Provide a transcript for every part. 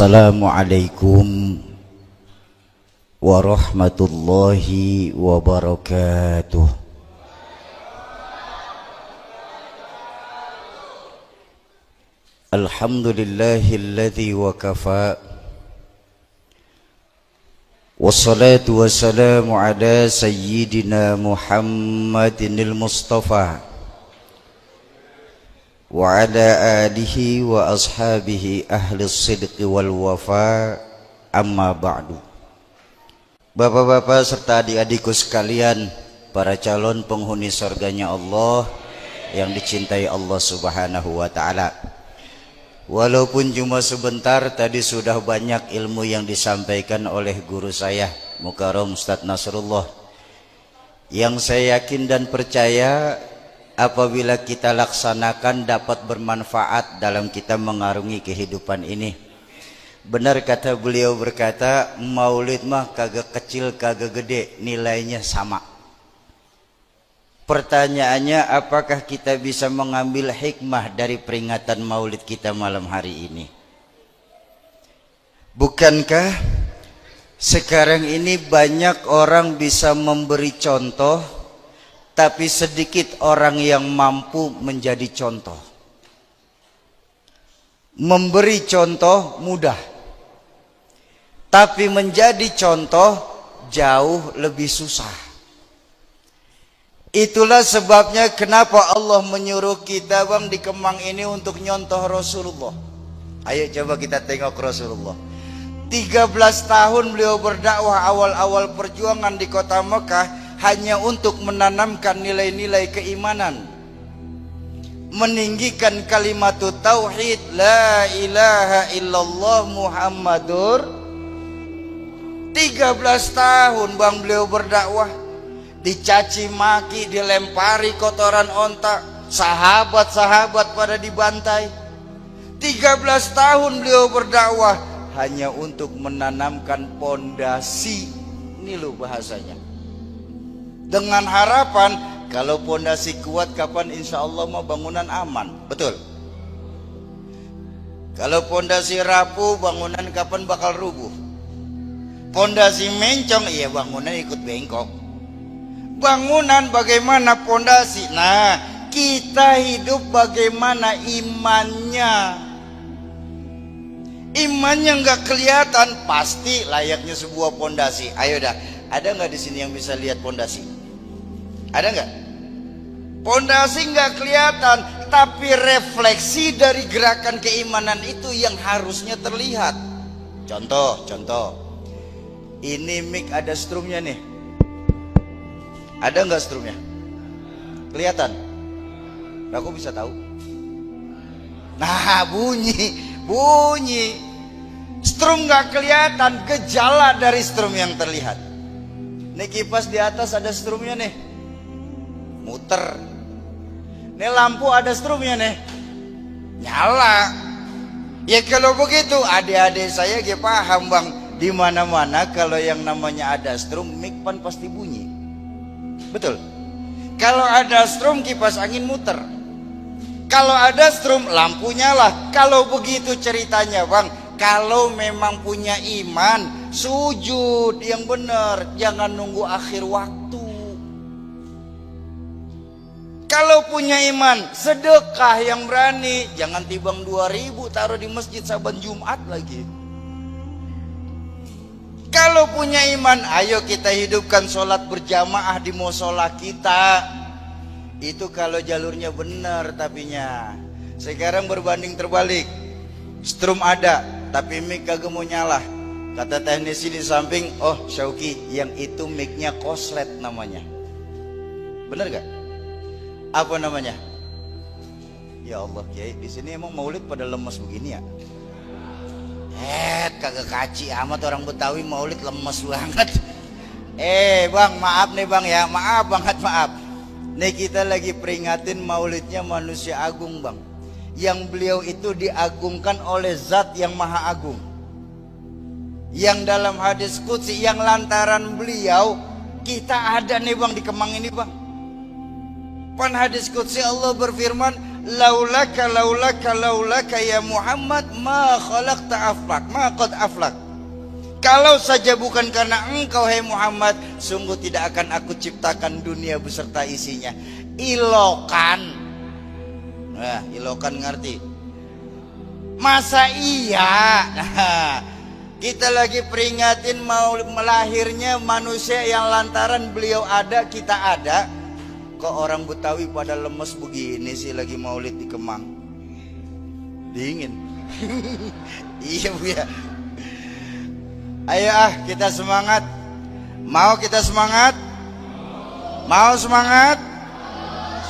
Assalamualaikum warahmatullahi wabarakatuh. Alhamdulillahilladzi wa kafa. Wassalatu wassalamu ala sayyidina Muhammadinil Mustafa wa ala alihi wa ashabihi ahli sidqi wal wafa, amma ba'du. Bapak-bapak serta adik-adikku sekalian, para calon penghuni surganya Allah yang dicintai Allah Subhanahu wa ta'ala. Walaupun cuma sebentar, tadi sudah banyak ilmu yang disampaikan oleh guru saya Mukarram Ustadz Nasrullah, yang saya yakin dan percaya apabila kita laksanakan dapat bermanfaat dalam kita mengarungi kehidupan ini. Benar kata beliau berkata, maulid mah kagak kecil kagak gede, nilainya sama. Pertanyaannya, apakah kita bisa mengambil hikmah dari peringatan maulid kita malam hari ini? Bukankah sekarang ini banyak orang bisa memberi contoh, tapi sedikit orang yang mampu menjadi contoh. Memberi contoh mudah, tapi menjadi contoh jauh lebih susah. Itulah sebabnya kenapa Allah menyuruh kita bang di Kemang ini untuk nyontoh Rasulullah. Ayo coba kita tengok Rasulullah. 13 tahun beliau berdakwah, awal-awal perjuangan di kota Mekah hanya untuk menanamkan nilai-nilai keimanan, meninggikan kalimat tauhid la ilaha illallah Muhammadur. 13 tahun bang beliau berdakwah, dicaci maki, dilempari kotoran onta, sahabat-sahabat pada dibantai. 13 tahun beliau berdakwah hanya untuk menanamkan pondasi. Ini loh bahasanya, dengan harapan kalau pondasi kuat, kapan insya Allah mau bangunan aman. Betul. Kalau pondasi rapuh, bangunan kapan bakal rubuh. Pondasi mencong, iya bangunan ikut bengkok. Bangunan bagaimana pondasi? Nah, kita hidup bagaimana imannya. Imannya nggak kelihatan, pasti layaknya sebuah pondasi. Ayo dah, ada nggak di sini yang bisa lihat pondasi? Ada nggak? Pondasi nggak kelihatan, tapi refleksi dari gerakan keimanan itu yang harusnya terlihat. Contoh. Ini mic ada strumnya nih. Ada nggak strumnya? Kelihatan? Aku bisa tahu. Nah, bunyi. Strum nggak kelihatan, gejala dari strum yang terlihat. Nih kipas di atas ada strumnya nih, muter. Nih lampu ada strumnya nih, nyala. Ya kalau begitu adik-adik saya paham bang, di mana-mana kalau yang namanya ada strum, mic pan pasti bunyi. Betul. Kalau ada strum, kipas angin muter. Kalau ada strum, lampu nyala. Kalau begitu ceritanya bang, kalau memang punya iman, sujud yang benar, jangan nunggu akhir waktu. Kalau punya iman, sedekah yang berani, jangan tibang 2.000 taruh di masjid saban Jumat lagi. Kalau punya iman, ayo kita hidupkan sholat berjamaah di musola kita. Itu kalau jalurnya benar tapinya. Sekarang berbanding terbalik, strum ada tapi mic kagak mau nyala. Kata teknisi di samping, oh Syauki, yang itu micnya koslet namanya. Bener gak? Apa namanya? Ya Allah Kiai, di sini emang maulid pada lemes begini ya? Kagak kaci amat orang Betawi maulid lemes banget. Bang, maaf nih bang ya, maaf banget, maaf. Nih kita lagi peringatin maulidnya manusia agung bang, yang beliau itu diagungkan oleh zat yang maha agung, yang dalam hadis qudsi, yang lantaran beliau kita ada nih bang di Kemang ini bang. Pan hadis qudsi Allah berfirman, laulaka ya Muhammad ma khalaqta aflak ma qad aflak. Kalau saja bukan karena engkau hai Muhammad, sungguh tidak akan aku ciptakan dunia beserta isinya. Ilokan. Nah, ilokan ngerti? Masa iya? Nah, kita lagi peringatin mau melahirnya manusia yang lantaran beliau ada, kita ada. Kok orang Betawi pada lemes begini sih lagi maulid di Kemang? Dingin. Iya Bu ya. Ayo kita semangat. Mau kita semangat? Mau semangat?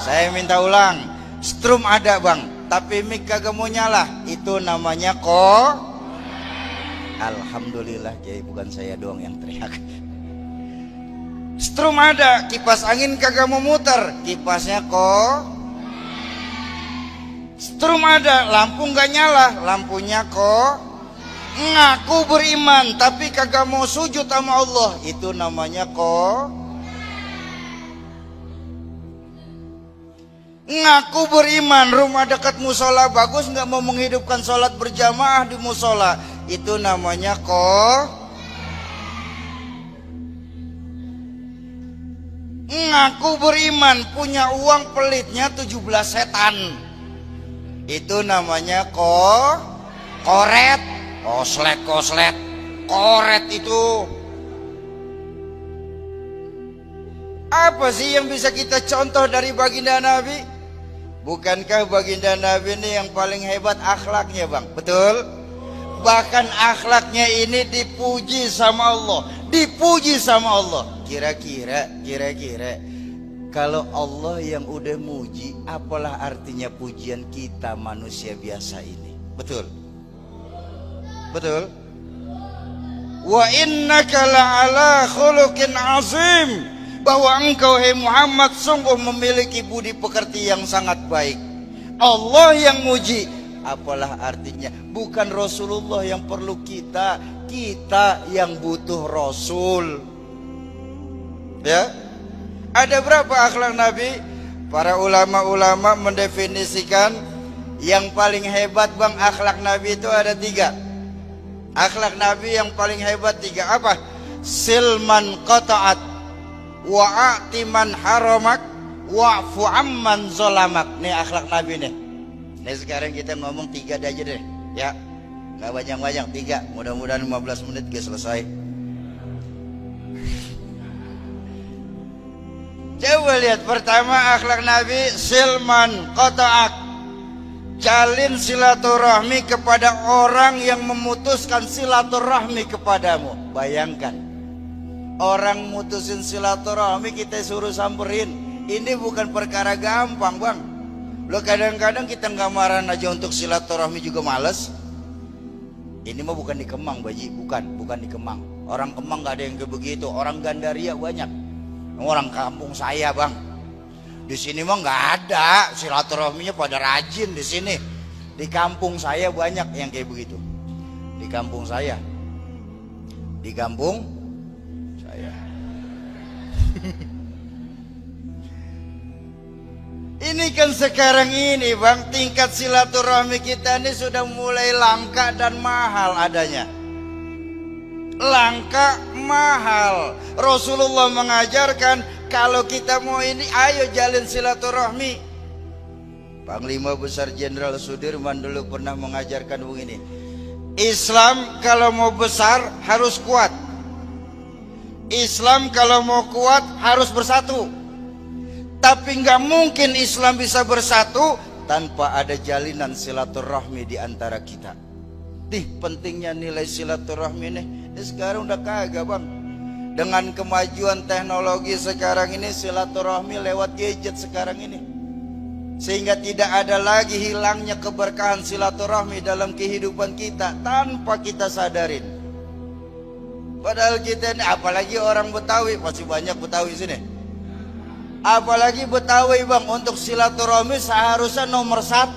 Saya minta ulang. Strum ada bang, tapi mic kagak mau nyala. Itu namanya Alhamdulillah Kiai, bukan saya doang yang teriak. Strum ada, kipas angin kagak mau muter, kipasnya Strum ada, lampu nggak nyala, lampunya Ngaku beriman tapi kagak mau sujud sama Allah, itu namanya Ngaku beriman, rumah dekat musola bagus, nggak mau menghidupkan sholat berjamaah di musola, itu namanya Ngaku beriman, punya uang pelitnya 17 setan, itu namanya koret. Koslet, koret itu apa sih yang bisa kita contoh dari baginda Nabi? Bukankah baginda Nabi ini yang paling hebat akhlaknya bang? Betul? Bahkan akhlaknya ini dipuji sama Allah. Kira-kira kalau Allah yang udah muji, apalah artinya pujian kita manusia biasa ini? Betul? Wa innaka la'ala khuluqin azim, bahwa engkau hai Muhammad sungguh memiliki budi pekerti yang sangat baik. Allah yang muji, apalah artinya? Bukan Rasulullah yang perlu kita yang butuh Rasul. Ya, ada berapa akhlak Nabi? Para ulama-ulama mendefinisikan yang paling hebat bang akhlak Nabi itu ada 3. Akhlak Nabi yang paling hebat 3 apa? Silman qata'at, wa'atiman haramak, wa'fu amman zolamak. Nih akhlak Nabi nih. Nih sekarang kita ngomong 3 aja deh ya, gak banyak-banyak, 3. Mudah-mudahan 15 menit gak selesai. Coba lihat, pertama akhlak Nabi silman qata'at, jalin silaturahmi kepada orang yang memutuskan silaturahmi kepadamu. Bayangkan, orang mutusin silaturahmi kita suruh samperin. Ini bukan perkara gampang bang. Lo kadang-kadang kita nggak marah aja untuk silaturahmi juga males. Ini mah bukan di Kemang Baji, bukan di Kemang. Orang Kemang nggak ada yang kayak begitu. Orang Gandaria banyak. Orang kampung saya bang, di sini mah nggak ada silaturahminya, pada rajin di sini. Di kampung saya banyak yang kayak begitu. Di kampung saya. Ini kan sekarang ini bang, tingkat silaturahmi kita ini sudah mulai langka dan mahal adanya. Langka, mahal. Rasulullah mengajarkan kalau kita mau ini, ayo jalin silaturahmi. Panglima Besar Jenderal Sudirman dulu pernah mengajarkan begini, Islam kalau mau besar harus kuat. Islam kalau mau kuat harus bersatu. Tapi nggak mungkin Islam bisa bersatu tanpa ada jalinan silaturahmi di antara kita. Pentingnya nilai silaturahmi nih. Sekarang udah kagak bang. Dengan kemajuan teknologi sekarang ini, silaturahmi lewat gadget sekarang ini, sehingga tidak ada lagi hilangnya keberkahan silaturahmi dalam kehidupan kita tanpa kita sadarin. Padahal kita ini, apalagi orang Betawi, masih banyak Betawi sini. Apalagi Betawi bang, untuk silaturahmi seharusnya nomor 1.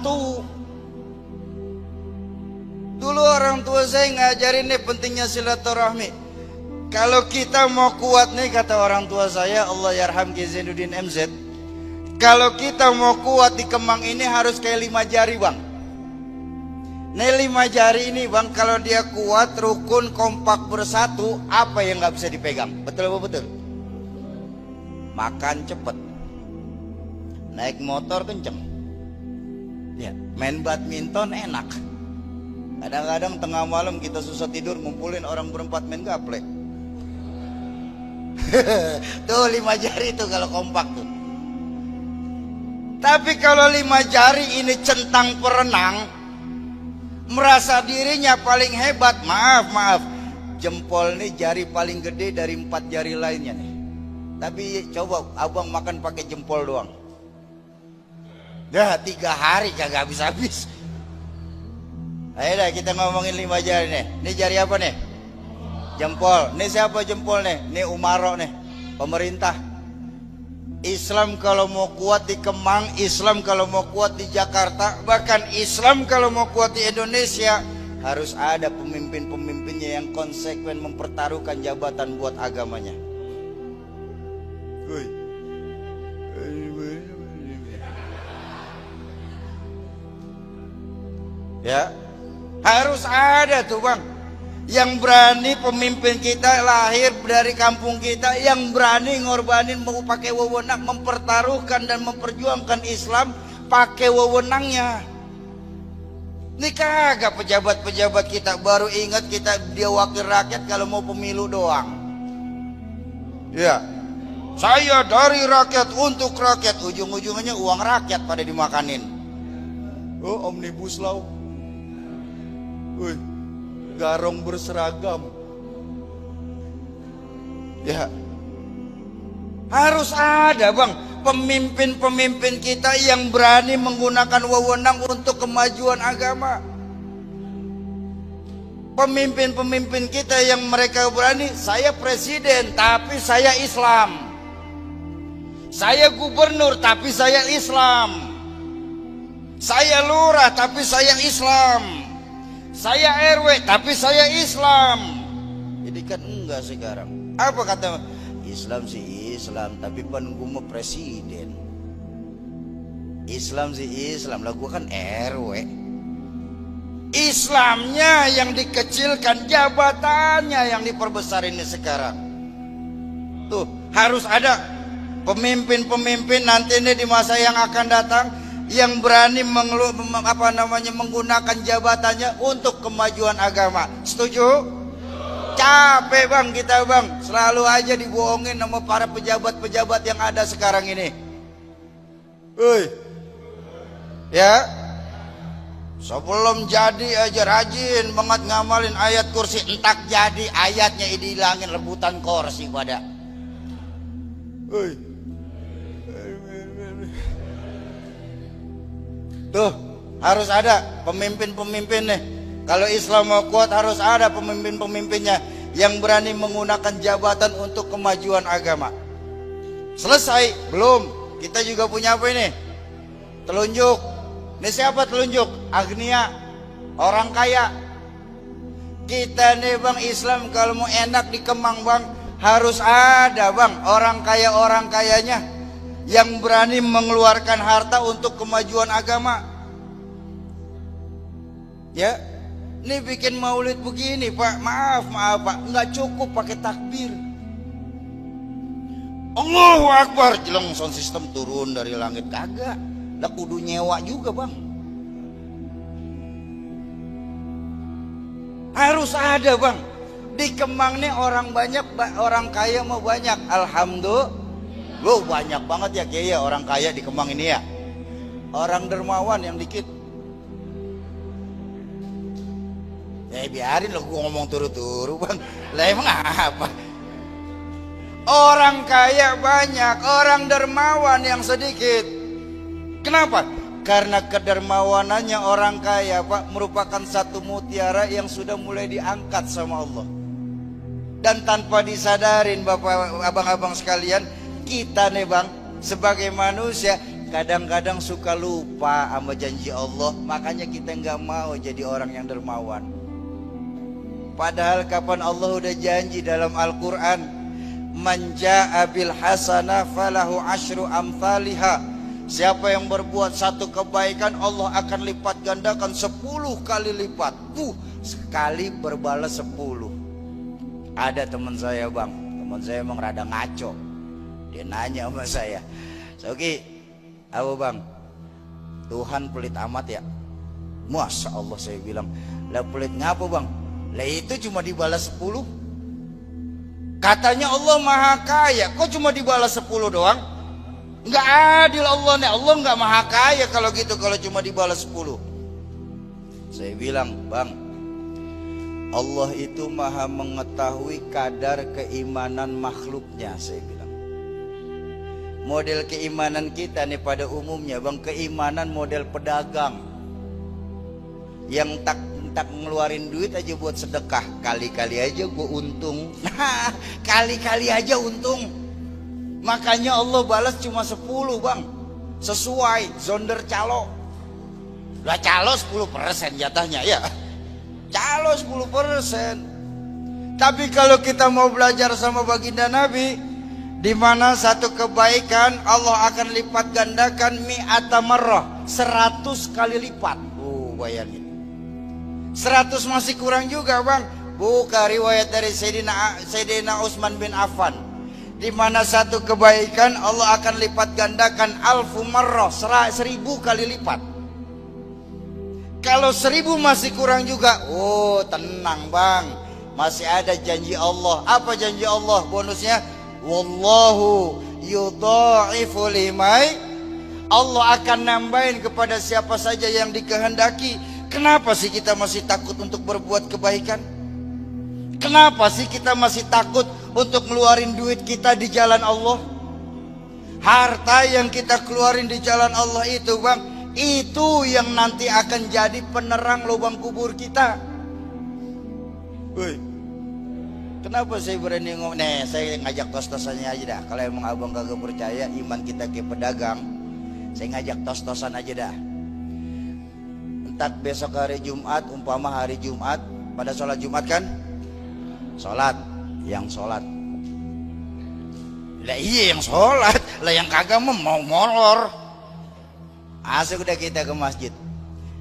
Dulu orang tua saya ngajarin nih pentingnya silaturahmi. Kalau kita mau kuat nih, kata orang tua saya, Allah yarham Ki Zainuddin MZ, Kalau kita mau kuat di Kemang ini harus kayak 5 jari bang. Nih 5 jari ini bang, kalau dia kuat, rukun, kompak, bersatu, apa yang gak bisa dipegang? Betul apa betul? Makan cepet, naik motor kenceng, ya, main badminton enak. Kadang-kadang tengah malam kita susah tidur, ngumpulin orang berempat main gaplek. Tuh 5 jari tuh kalau kompak tuh. Tapi kalau 5 jari ini centang perenang, merasa dirinya paling hebat, maaf, jempol nih jari paling gede dari 4 jari lainnya nih. Tapi coba abang makan pakai jempol doang, dah 3 hari kagak habis-habis. Ayo dah kita ngomongin 5 jari nih. Ini jari apa nih? Jempol. Ini siapa jempol nih? Ini Umaro nih, pemerintah. Islam kalau mau kuat di Kemang, Islam kalau mau kuat di Jakarta, bahkan Islam kalau mau kuat di Indonesia, harus ada pemimpin-pemimpinnya yang konsekuen mempertaruhkan jabatan buat agamanya. Ya, harus ada tuh bang, yang berani. Pemimpin kita lahir dari kampung kita, yang berani ngorbanin, mau pakai wewenang, mempertaruhkan dan memperjuangkan Islam pakai wewenangnya. Ini kagak pejabat-pejabat kita baru ingat kita dia wakil rakyat kalau mau pemilu doang. Ya, saya dari rakyat untuk rakyat, ujung-ujungnya uang rakyat pada dimakanin. Oh, omnibus law. Wih, garong berseragam. Ya, harus ada bang pemimpin-pemimpin kita yang berani menggunakan wewenang untuk kemajuan agama. Pemimpin-pemimpin kita yang mereka berani, saya presiden tapi saya Islam, saya gubernur tapi saya Islam, saya lurah tapi saya Islam, saya RW tapi saya Islam. Jadi kan enggak sekarang. Apa kata Islam sih Islam, tapi pan gua mau presiden. Islam sih Islam, lah gua kan RW. Islamnya yang dikecilkan, jabatannya yang diperbesar ini sekarang. Tuh harus ada pemimpin-pemimpin nanti ini di masa yang akan datang yang berani menggunakan jabatannya untuk kemajuan agama. Setuju? Capek bang kita bang, selalu aja dibohongin sama para pejabat-pejabat yang ada sekarang ini. Ya, sebelum jadi aja rajin banget ngamalin ayat kursi, entak jadi ayatnya dihilangin, rebutan kursi pada. Tuh harus ada pemimpin-pemimpin nih. Kalau Islam mau kuat harus ada pemimpin-pemimpinnya yang berani menggunakan jabatan untuk kemajuan agama. Selesai? Belum. Kita juga punya apa ini? Telunjuk. Ini siapa telunjuk? Agnia, orang kaya. Kita nih bang Islam kalau mau enak di Kemang bang, harus ada bang orang kayanya yang berani mengeluarkan harta untuk kemajuan agama. Ya, ini bikin maulid begini pak, maaf pak, nggak cukup pakai takbir. Allahu Akbar, jeleng sound system turun dari langit, kagak. Lah kudu nyewa juga bang. Harus ada bang. Di Kemang nih orang banyak, orang kaya mau banyak. Alhamdulillah. Loh banyak banget ya kaya orang kaya di Kemang ini ya. Orang dermawan yang dikit. Ya biarin loh gua ngomong turu-turu bang. Lah emang apa? Orang kaya banyak, orang dermawan yang sedikit. Kenapa? Karena kedermawanannya orang kaya pak merupakan satu mutiara yang sudah mulai diangkat sama Allah. Dan tanpa disadarin bapak abang-abang sekalian, kita nih bang sebagai manusia kadang-kadang suka lupa sama janji Allah. Makanya kita nggak mau jadi orang yang dermawan. Padahal kapan Allah udah janji dalam Al-Quran, man jaa bil hasanah falahu asyru amthaliha siapa yang berbuat satu kebaikan Allah akan lipat gandakan 10 kali lipat. Sekali berbalas 10. Ada teman saya bang, teman saya emang rada ngaco. Dia nanya sama saya, Sauki, apa bang, Tuhan pelit amat ya? Masya Allah, saya bilang, lah pelit ngapa bang? Lah itu cuma dibalas 10. Katanya Allah maha kaya, kok cuma dibalas 10 doang? Nggak adil Allah nih, Allah nggak maha kaya kalau gitu, kalau cuma dibalas 10. Saya bilang, bang, Allah itu maha mengetahui kadar keimanan makhluknya. Saya bilang, model keimanan kita nih pada umumnya bang, keimanan model pedagang yang tak ngeluarin duit aja buat sedekah, kali-kali aja gue untung. Nah, kali-kali aja untung. Makanya Allah balas cuma 10 bang, sesuai zonder calo. Lah calo 10% jatahnya ya, calo 10%. Tapi kalau kita mau belajar sama baginda Nabi, di mana satu kebaikan Allah akan lipat gandakan mi'ata marrah, 100 kali lipat. Bayangin, 100 masih kurang juga bang. Buka riwayat dari Sayyidina Utsman bin Affan, di mana satu kebaikan Allah akan lipat gandakan alfu marrah, 1000 kali lipat. Kalau 1000 masih kurang juga, tenang bang, masih ada janji Allah. Apa janji Allah? Bonusnya, wallahu yudha'ifu limai, Allah akan nambahin kepada siapa saja yang dikehendaki. Kenapa sih kita masih takut untuk berbuat kebaikan? Kenapa sih kita masih takut untuk ngeluarin duit kita di jalan Allah? Harta yang kita keluarin di jalan Allah itu bang, itu yang nanti akan jadi penerang lubang kubur kita. Woi, kenapa saya berani ngomong? Nih, saya ngajak tos-tosannya aja dah. Kalau emang abang kagak percaya iman kita kayak pedagang, saya ngajak tos-tosan aja dah. Entar besok hari Jumat, umpama hari Jumat, pada sholat Jumat kan? Sholat, yang sholat. Lah iya yang sholat, lah yang kagak mau molor. Asik udah kita ke masjid.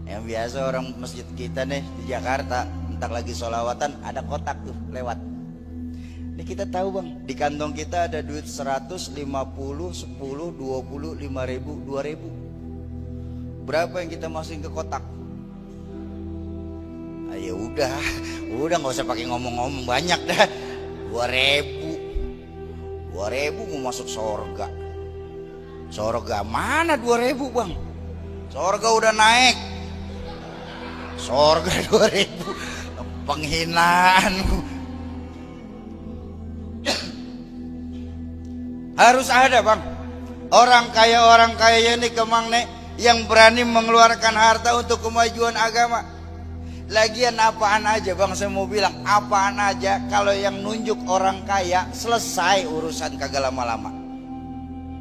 Yang biasa orang masjid kita nih di Jakarta, entar lagi sholawatan ada kotak tuh lewat. Ini kita tahu bang, di kantong kita ada duit 100, 50, 10, 20, 5.000, 2.000. Berapa yang kita masukin ke kotak? Ya udah nggak usah pakai ngomong-ngomong banyak dah. 2.000 mau masuk sorga. Sorga mana 2.000 bang? Sorga udah naik. Sorga 2.000 penghinaan. Harus ada bang, orang kaya ini kemang nih yang berani mengeluarkan harta untuk kemajuan agama. Lagian apaan aja bang, saya mau bilang apaan aja, kalau yang nunjuk orang kaya selesai urusan, kagak lama-lama.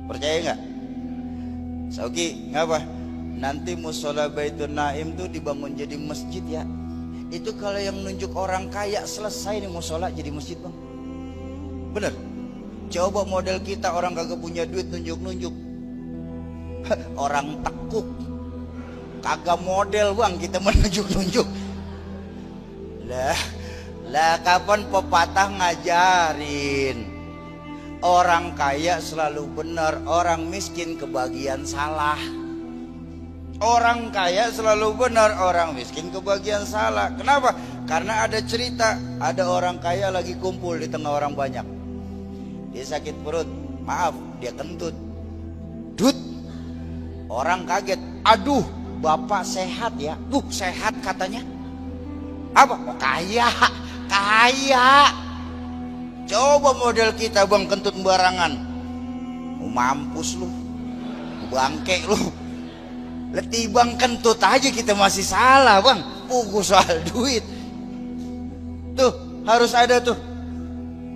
Percaya nggak? Sauki ngapa? Nanti musola Baitun Naim tuh dibangun jadi masjid ya. Itu kalau yang nunjuk orang kaya selesai nih musola jadi masjid bang. Bener? Coba model kita orang kagak punya duit nunjuk-nunjuk. Orang tekuk, kagak model bang kita menunjuk-nunjuk. Lah kapan pepatah ngajarin orang kaya selalu benar, orang miskin kebagian salah. Orang kaya selalu benar, orang miskin kebagian salah. Kenapa? Karena ada cerita, ada orang kaya lagi kumpul di tengah orang banyak. Dia sakit perut, maaf, dia kentut. Dut, orang kaget. Aduh, bapak sehat ya? Sehat katanya. Apa? Kaya. Coba model kita bang kentut barangan, mampus lu, bangke lu. Letih bang kentut aja kita masih salah bang, pugu soal duit. Tuh harus ada tuh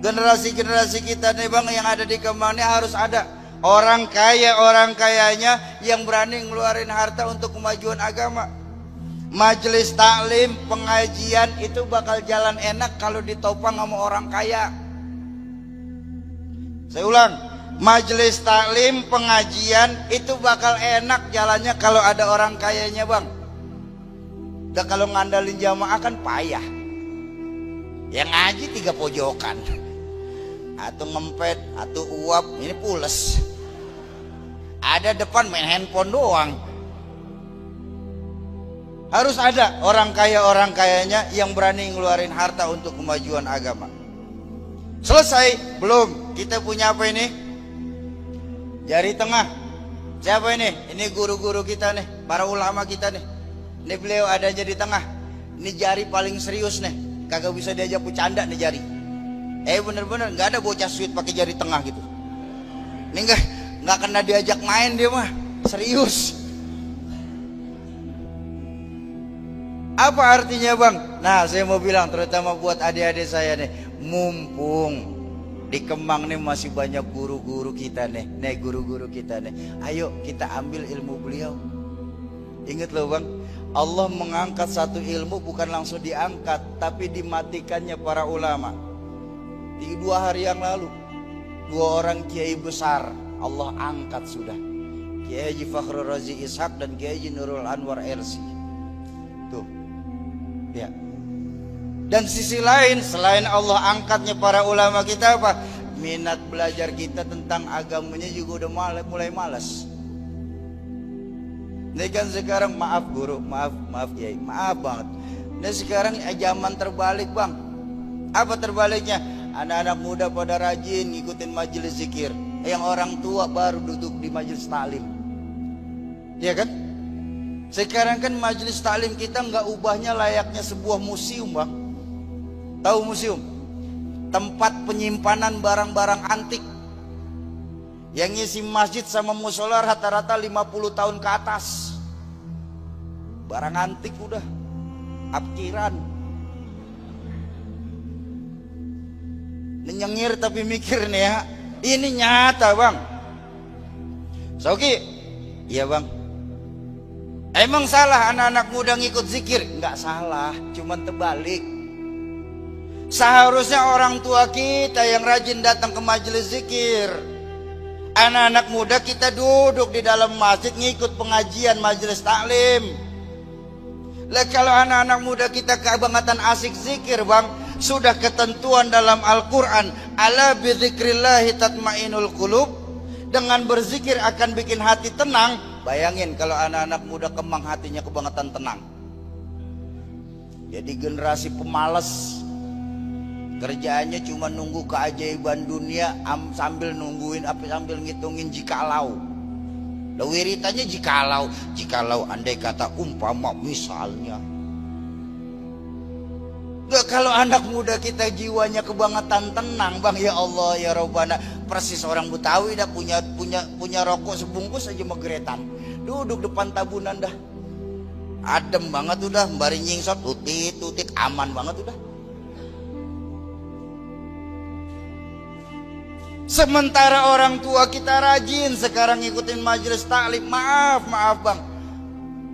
generasi kita nih bang yang ada di Kemang harus ada orang kayanya yang berani ngeluarin harta untuk kemajuan agama. Majelis taklim, pengajian itu bakal jalan enak kalau ditopang sama orang kaya. Saya ulang, majelis taklim, pengajian itu bakal enak jalannya kalau ada orang kayanya bang. Udah kalau ngandalin jamaah kan payah. Yang ngaji 3 pojokan, atau ngempet, atau uap, ini pules. Ada depan main handphone doang. Harus ada orang kayanya yang berani ngeluarin harta untuk kemajuan agama. Selesai? Belum. Kita punya apa ini? Jari tengah. Siapa ini? Ini guru-guru kita nih, para ulama kita nih. Ini beliau adanya di tengah. Ini jari paling serius nih, kagak bisa diajak bercanda nih jari. Bener-bener nggak ada bocah sweet pakai jari tengah gitu. Ini nggak kena diajak main dia mah, serius. Apa artinya bang? Nah saya mau bilang terutama buat adik-adik saya nih, mumpung di Kemang nih masih banyak guru-guru kita nih, guru-guru kita nih. Ayo kita ambil ilmu beliau. Ingat loh bang, Allah mengangkat satu ilmu bukan langsung diangkat, tapi dimatikannya para ulama. Di 2 hari yang lalu, 2 orang kiai besar Allah angkat sudah. Kiai Haji Fakhrul Razi Ishak dan Kiai Haji Nurul Anwar LC. Tuh, ya. Dan sisi lain, selain Allah angkatnya para ulama kita apa? Minat belajar kita tentang agamanya juga udah mulai malas. Ini kan sekarang maaf guru, maaf ya, maaf banget. Ini sekarang zaman terbalik bang. Apa terbaliknya? Anak-anak muda pada rajin ngikutin majelis zikir. Yang orang tua baru duduk di majelis taklim. Ya kan? Sekarang kan majelis taklim kita nggak ubahnya layaknya sebuah museum bang. Tahu museum? Tempat penyimpanan barang-barang antik. Yang ngisi masjid sama musola rata-rata 50 tahun ke atas. Barang antik udah apkiran. Nyengir tapi mikir nih ya. Ini nyata bang. Sauki, iya bang. Emang salah anak-anak muda ngikut zikir? Enggak salah, cuman terbalik. Seharusnya orang tua kita yang rajin datang ke majelis zikir. Anak-anak muda kita duduk di dalam masjid ngikut pengajian majelis taklim. Lah kalau anak-anak muda kita kebangetan asik zikir bang, sudah ketentuan dalam Al-Quran, ala bidzikrillahi tatmainul qulub, dengan berzikir akan bikin hati tenang. Bayangin kalau anak-anak muda Kemang hatinya kebangetan tenang. Jadi generasi pemalas, kerjaannya cuma nunggu keajaiban dunia sambil nungguin sambil ngitungin jikalau. Lah wiritannya jikalau andai kata umpama misalnya. Nggak, kalau anak muda kita jiwanya kebangetan tenang bang, ya Allah ya Rabbana, persis orang Betawi dah punya rokok sebungkus aja mageretan, duduk depan tabunan dah, adem banget udah, mbari nyingsot tutit aman banget udah. Sementara orang tua kita rajin sekarang ngikutin majelis taklim. Maaf bang,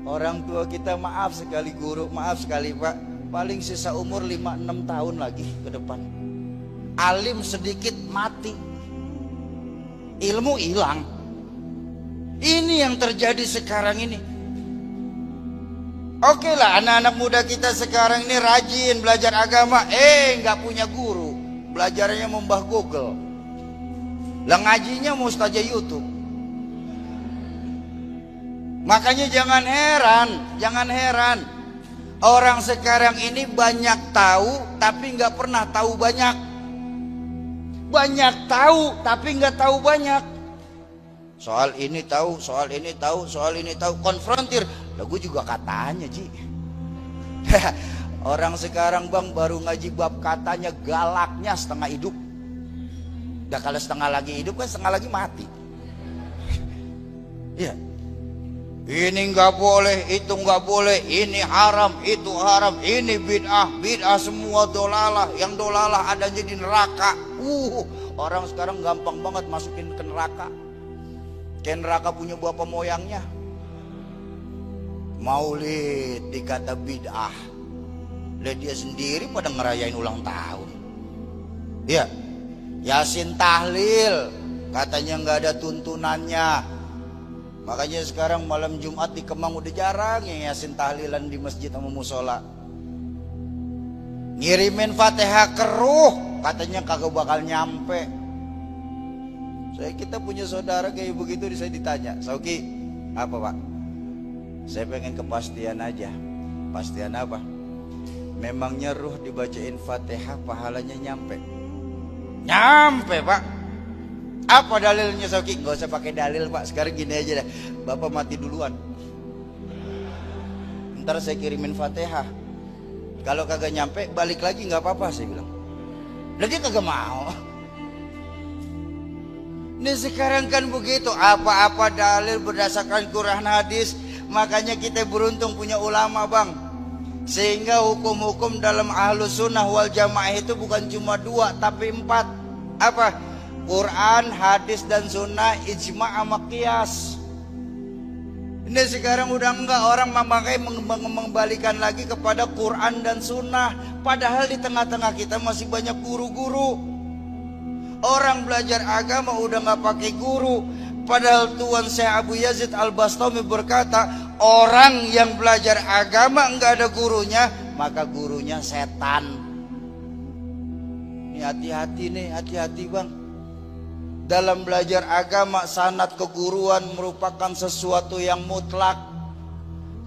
orang tua kita maaf sekali guru, maaf sekali pak, paling sisa umur 5-6 tahun lagi ke depan. Alim sedikit mati, ilmu hilang. Ini yang terjadi sekarang ini. Oke lah anak-anak muda kita sekarang ini rajin belajar agama, nggak punya guru, belajarnya membah Google. Lah ngajinya mau ustazah YouTube. Makanya jangan heran orang sekarang ini banyak tahu tapi nggak pernah tahu banyak. Banyak tahu tapi nggak tahu banyak. Soal ini tahu, soal ini tahu, soal ini tahu, konfrontir. Lah gue juga katanya Ji. Orang sekarang bang baru ngaji bab katanya galaknya setengah hidup. Udah kalau setengah lagi hidup kan setengah lagi mati. Iya. Ini nggak boleh, itu nggak boleh, ini haram, itu haram, ini bid'ah semua dolalah. Yang dolalah adanya di neraka. Orang sekarang gampang banget masukin ke neraka. Ke neraka punya bapak moyangnya. Maulid dikata bid'ah. Lah dia sendiri pada ngerayain ulang tahun. Iya. Yasin tahlil Katanya nggak ada tuntunannya. Makanya sekarang malam Jumat di Kemang udah jarang yang yasin tahlilan di masjid sama musola. Ngirimin Fatihah keruh, katanya kagak bakal nyampe. Kita punya saudara kayak begitu, saya ditanya, Sauki, apa Pak? Saya pengen kepastian aja. Pastian apa? Memangnya ruh dibacain Fatihah pahalanya nyampe? Nyampe Pak. Apa dalilnya Sauki? Nggak usah pakai dalil Pak, sekarang gini aja dah, Bapak mati duluan, ntar saya kirimin Fatihah. Kalau kagak nyampe balik lagi nggak apa-apa, saya bilang. Dan dia kagak mau. Ini sekarang kan begitu, apa-apa dalil berdasarkan Quran hadis. Makanya kita beruntung punya ulama bang, sehingga hukum-hukum dalam ahlus sunnah wal jamaah itu bukan cuma 2 tapi 4. Apa? Quran, hadis dan sunnah, ijma' sama qiyas. Ini sekarang udah enggak, orang memakai mengembalikan lagi kepada Quran dan sunnah. Padahal di tengah-tengah kita masih banyak guru-guru. Orang belajar agama udah nggak pakai guru. Padahal Tuan Syekh Abu Yazid Al-Bastami berkata, orang yang belajar agama nggak ada gurunya, maka gurunya setan. Ini hati-hati nih, hati-hati bang. Dalam belajar agama, sanad keguruan merupakan sesuatu yang mutlak.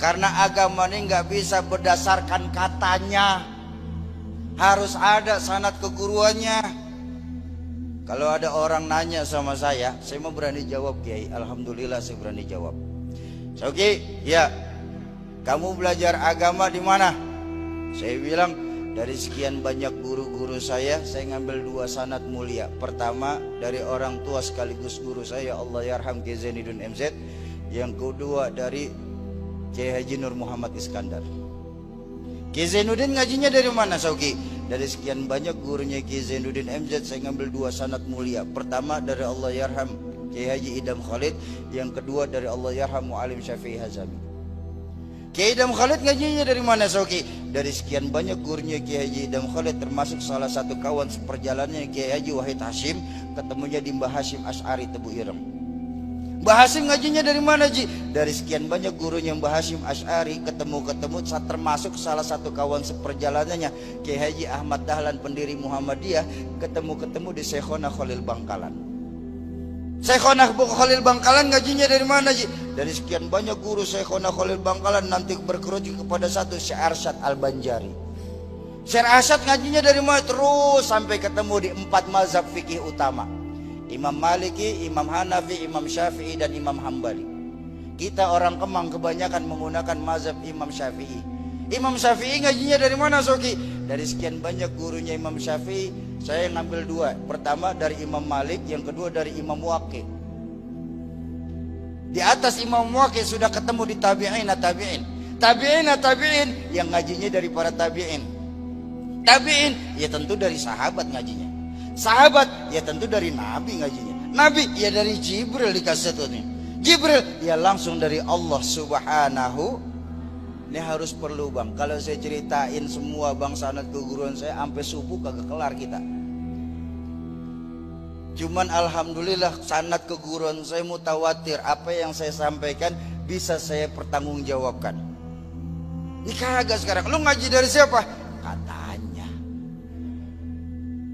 Karena agama ini nggak bisa berdasarkan katanya, harus ada sanad keguruannya. Kalau ada orang nanya sama saya mau berani jawab Kiai. Alhamdulillah saya berani jawab. Oke, ya, kamu belajar agama di mana? Saya bilang, dari sekian banyak guru-guru saya ngambil 2 sanad mulia. Pertama dari orang tua sekaligus guru saya, Allah yarham Kiai Zainuddin MZ. Yang kedua dari Kiai Haji Nur Muhammad Iskandar. Kiai Zainuddin ngajinya dari mana Sauki? Dari sekian banyak gurunya Kiai Zainuddin MZ, saya ngambil 2 sanad mulia. Pertama dari Allah yarham Kiai Haji Idam Khalid. Yang kedua dari Allah yarham Mu'alim Syafi'i Hazami. Kiai Idam Khalid ngajinya dari mana Sauki? Dari sekian banyak gurunya Kiai Haji Idam Khalid, termasuk salah satu kawan seperjalanannya Kiai Haji Wahid Hashim, ketemunya di Mbah Hashim Asy'ari Tebu Ireng. Mbah Hashim ngajinya dari mana Ji? Dari sekian banyak gurunya Mbah Hashim Asy'ari, ketemu termasuk salah satu kawan seperjalanannya Kiai Haji Ahmad Dahlan pendiri Muhammadiyah, ketemu di Syekhona Khalil Bangkalan. Syekhona Khalil Bangkalan ngajinya dari mana Ji? Dari sekian banyak guru Syekhona Khalil Bangkalan, nanti berkerucut kepada satu Syekh Arsyad Al-Banjari. Syekh Arsyad ngajinya dari mana? Terus sampai ketemu di 4 mazhab fikih utama, Imam Maliki, Imam Hanafi, Imam Syafi'i dan Imam Hambali. Kita orang Kemang kebanyakan menggunakan mazhab Imam Syafi'i. Imam Syafi'i ngajinya dari mana Soki? Dari sekian banyak gurunya Imam Syafi'i, saya ngambil 2. Pertama dari Imam Malik, yang kedua dari Imam Waqi'. Di atas Imam Waqi' sudah ketemu di tabi'in yang ngajinya dari para tabi'in. Tabi'in ya tentu dari sahabat ngajinya. Sahabat ya tentu dari Nabi ngajinya. Nabi ya dari Jibril dikasih ini. Jibril ya langsung dari Allah Subhanahu. Ini harus perlu bang. Kalau saya ceritain semua bang sanad keguruan saya sampai subuh kagak kelar kita. Cuman alhamdulillah sanad keguruan saya mutawatir. Apa yang saya sampaikan bisa saya pertanggungjawabkan. Ini kagak sekarang. Lu ngaji dari siapa? Katanya.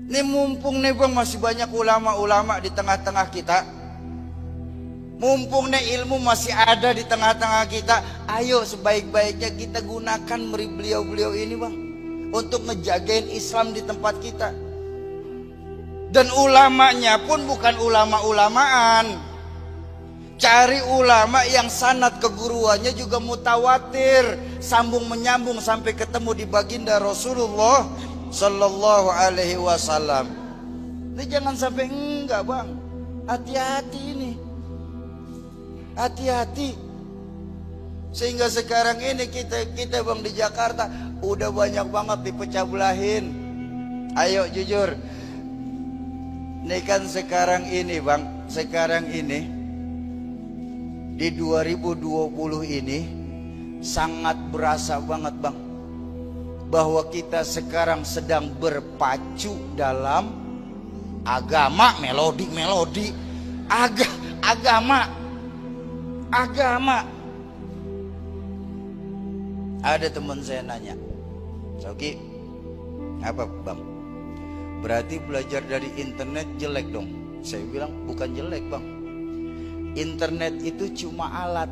Ini mumpung nih bang masih banyak ulama-ulama di tengah-tengah kita. Mumpung nih ilmu masih ada di tengah-tengah kita. Ayo sebaik-baiknya kita gunakan beliau-beliau ini bang, untuk ngejagain Islam di tempat kita. Dan ulamanya pun bukan ulama-ulamaan. Cari ulama yang sanad keguruannya juga mutawatir, sambung menyambung sampai ketemu di baginda Rasulullah Sallallahu Alaihi Wasallam. Ini jangan sampai enggak bang. Hati-hati ini. Hati-hati. Sehingga sekarang ini kita bang di Jakarta udah banyak banget dipecah belahin. Ayo jujur. Ini kan sekarang ini bang, sekarang ini di 2020 ini sangat berasa banget bang, bahwa kita sekarang sedang berpacu dalam agama melodi-melodi. Agama. Ada teman saya nanya, Sauki, apa bang? Berarti belajar dari internet jelek dong? Saya bilang bukan jelek bang. Internet itu cuma alat.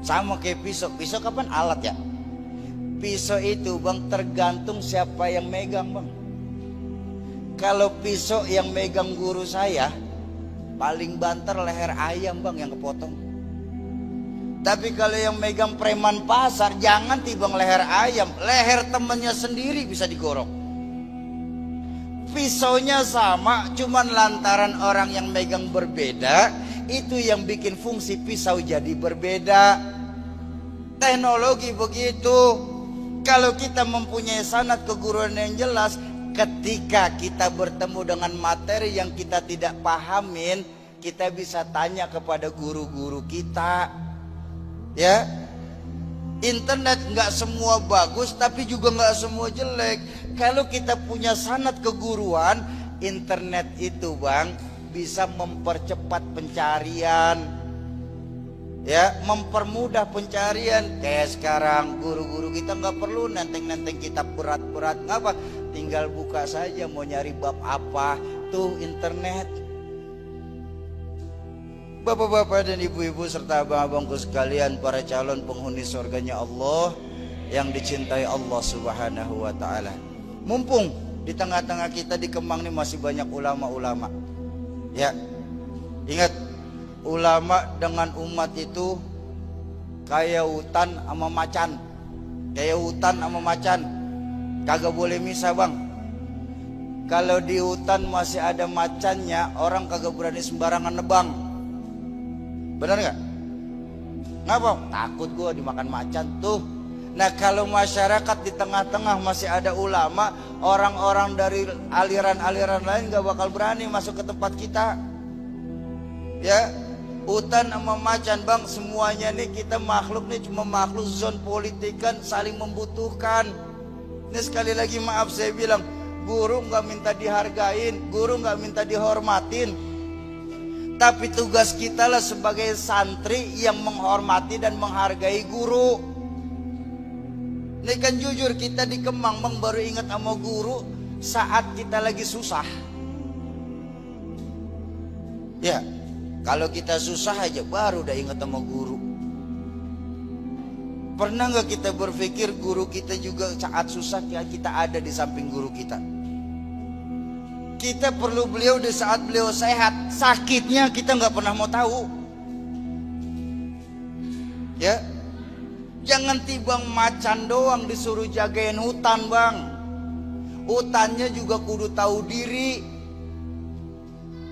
Sama kayak pisau. Pisau kapan alat ya? Pisau itu bang tergantung siapa yang megang bang. Kalau pisau yang megang guru saya, paling banter leher ayam bang yang kepotong. Tapi kalau yang megang preman pasar, jangan tibang leher ayam, leher temennya sendiri bisa digorok. Pisaunya sama, cuman lantaran orang yang megang berbeda, itu yang bikin fungsi pisau jadi berbeda. Teknologi begitu. Kalau kita mempunyai sanad keguruan yang jelas, ketika kita bertemu dengan materi yang kita tidak pahamin, kita bisa tanya kepada guru-guru kita. Ya, internet nggak semua bagus, tapi juga nggak semua jelek. Kalau kita punya sanad keguruan, internet itu bang bisa mempercepat pencarian, ya, mempermudah pencarian. Kayak sekarang guru-guru kita nggak perlu nenteng-nenteng kitab berat-berat, ngapa? Tinggal buka saja mau nyari bab apa, tuh internet. Bapak-bapak dan ibu-ibu serta abang-abangku sekalian, para calon penghuni surganya Allah yang dicintai Allah Subhanahu wa taala. Mumpung di tengah-tengah kita di Kemang ini masih banyak ulama-ulama. Ya. Ingat, ulama dengan umat itu kayak hutan sama macan. Kayak hutan sama macan. Kagak boleh misah, bang. Kalau di hutan masih ada macannya, orang kagak berani sembarangan nebang. Benar nggak? Ngapa? Takut gua dimakan macan tuh. Nah, kalau masyarakat di tengah-tengah masih ada ulama, orang-orang dari aliran-aliran lain nggak bakal berani masuk ke tempat kita. Ya, hutan sama macan bang, semuanya nih kita makhluk nih cuma makhluk zon politikan, saling membutuhkan. Ini sekali lagi maaf saya bilang, guru nggak minta dihargain, guru nggak minta dihormatin. Tapi tugas kita lah sebagai santri yang menghormati dan menghargai guru. Ini kan jujur kita di Kemang bang baru ingat sama guru saat kita lagi susah. Ya, kalau kita susah aja baru udah ingat sama guru. Pernah nggak kita berpikir guru kita juga saat susah kita ada di samping guru kita? Kita perlu beliau di saat beliau sehat, sakitnya kita nggak pernah mau tahu. Ya, jangan tibang macan doang disuruh jagain hutan bang. Hutannya juga kudu tahu diri.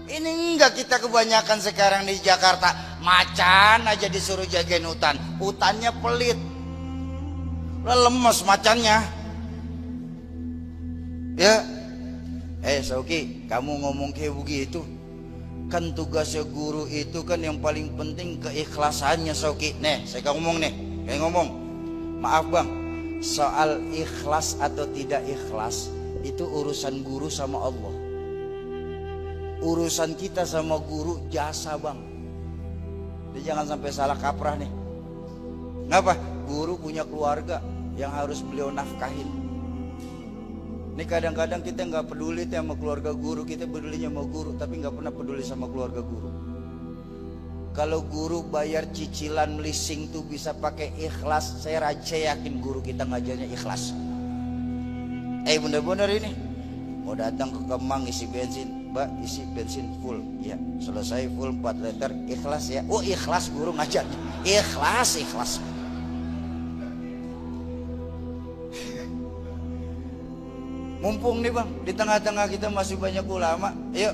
Ini enggak kita kebanyakan sekarang di Jakarta, macan aja disuruh jagain hutan, hutannya pelit, lemes macannya. Ya. Sauki, kamu ngomong kayak begitu, kan tugasnya guru itu kan yang paling penting keikhlasannya Sauki. Nih, saya ngomong nih, kayak ngomong, maaf bang, soal ikhlas atau tidak ikhlas itu urusan guru sama Allah. Urusan kita sama guru jasa bang. Jadi jangan sampai salah kaprah nih. Ngapa? Guru punya keluarga yang harus beliau nafkahin. Ini kadang-kadang kita nggak peduli sama keluarga guru, kita pedulinya sama guru, tapi nggak pernah peduli sama keluarga guru. Kalau guru bayar cicilan leasing tuh bisa pakai ikhlas, saya yakin guru kita ngajarnya ikhlas. Bener-bener ini mau datang ke Kemang isi bensin, mbak isi bensin full, ya selesai full 4 liter, ikhlas ya. Oh ikhlas guru ngajar, ikhlas. Mumpung nih bang, di tengah-tengah kita masih banyak ulama, yuk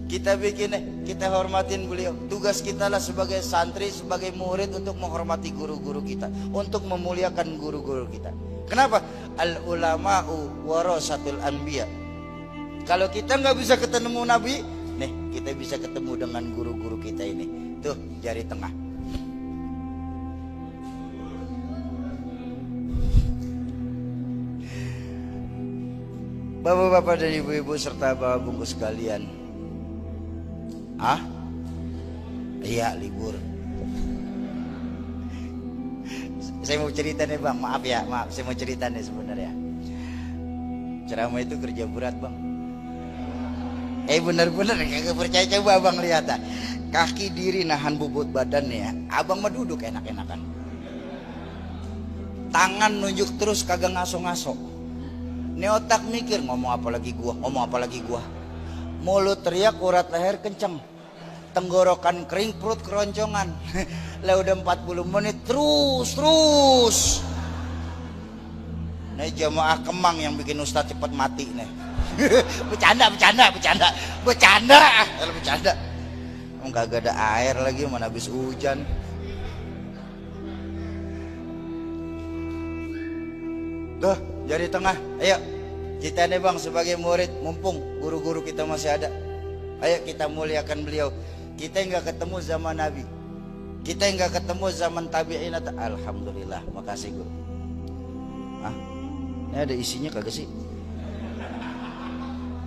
kita bikin kita hormatin beliau. Tugas kita lah sebagai santri, sebagai murid untuk menghormati guru-guru kita, untuk memuliakan guru-guru kita. Kenapa? Al ulama'u warasatul anbiya. Kalau kita nggak bisa ketemu Nabi, nih kita bisa ketemu dengan guru-guru kita ini. Tuh jari tengah. Bapak-bapak dan ibu-ibu serta bapak bungkus sekalian, Ah? Iya, libur. Saya mau cerita nih bang, maaf ya, maaf. Saya mau cerita nih sebenarnya. Ceramah itu kerja berat bang. Bener-bener kagak percaya, coba abang lihat ah. Kaki diri nahan bobot badan nih ya. Abang mah duduk enak-enakan. Tangan nunjuk terus kagak ngaso-ngaso. Ini otak mikir ngomong apa lagi gua. Mulut teriak, urat leher kenceng. Tenggorokan kering, perut keroncongan. Lah udah 40 menit terus. Nih jamaah Kemang yang bikin Ustadz cepat mati nih. Bercanda. Enggak ada air lagi, mana habis hujan. Tuh, jari tengah. Ayo, kita nih bang sebagai murid, mumpung guru-guru kita masih ada. Ayo kita muliakan beliau. Kita enggak ketemu zaman Nabi, kita enggak ketemu zaman tabi'in. Alhamdulillah, makasih guru. Ah, ini ada isinya kagak sih?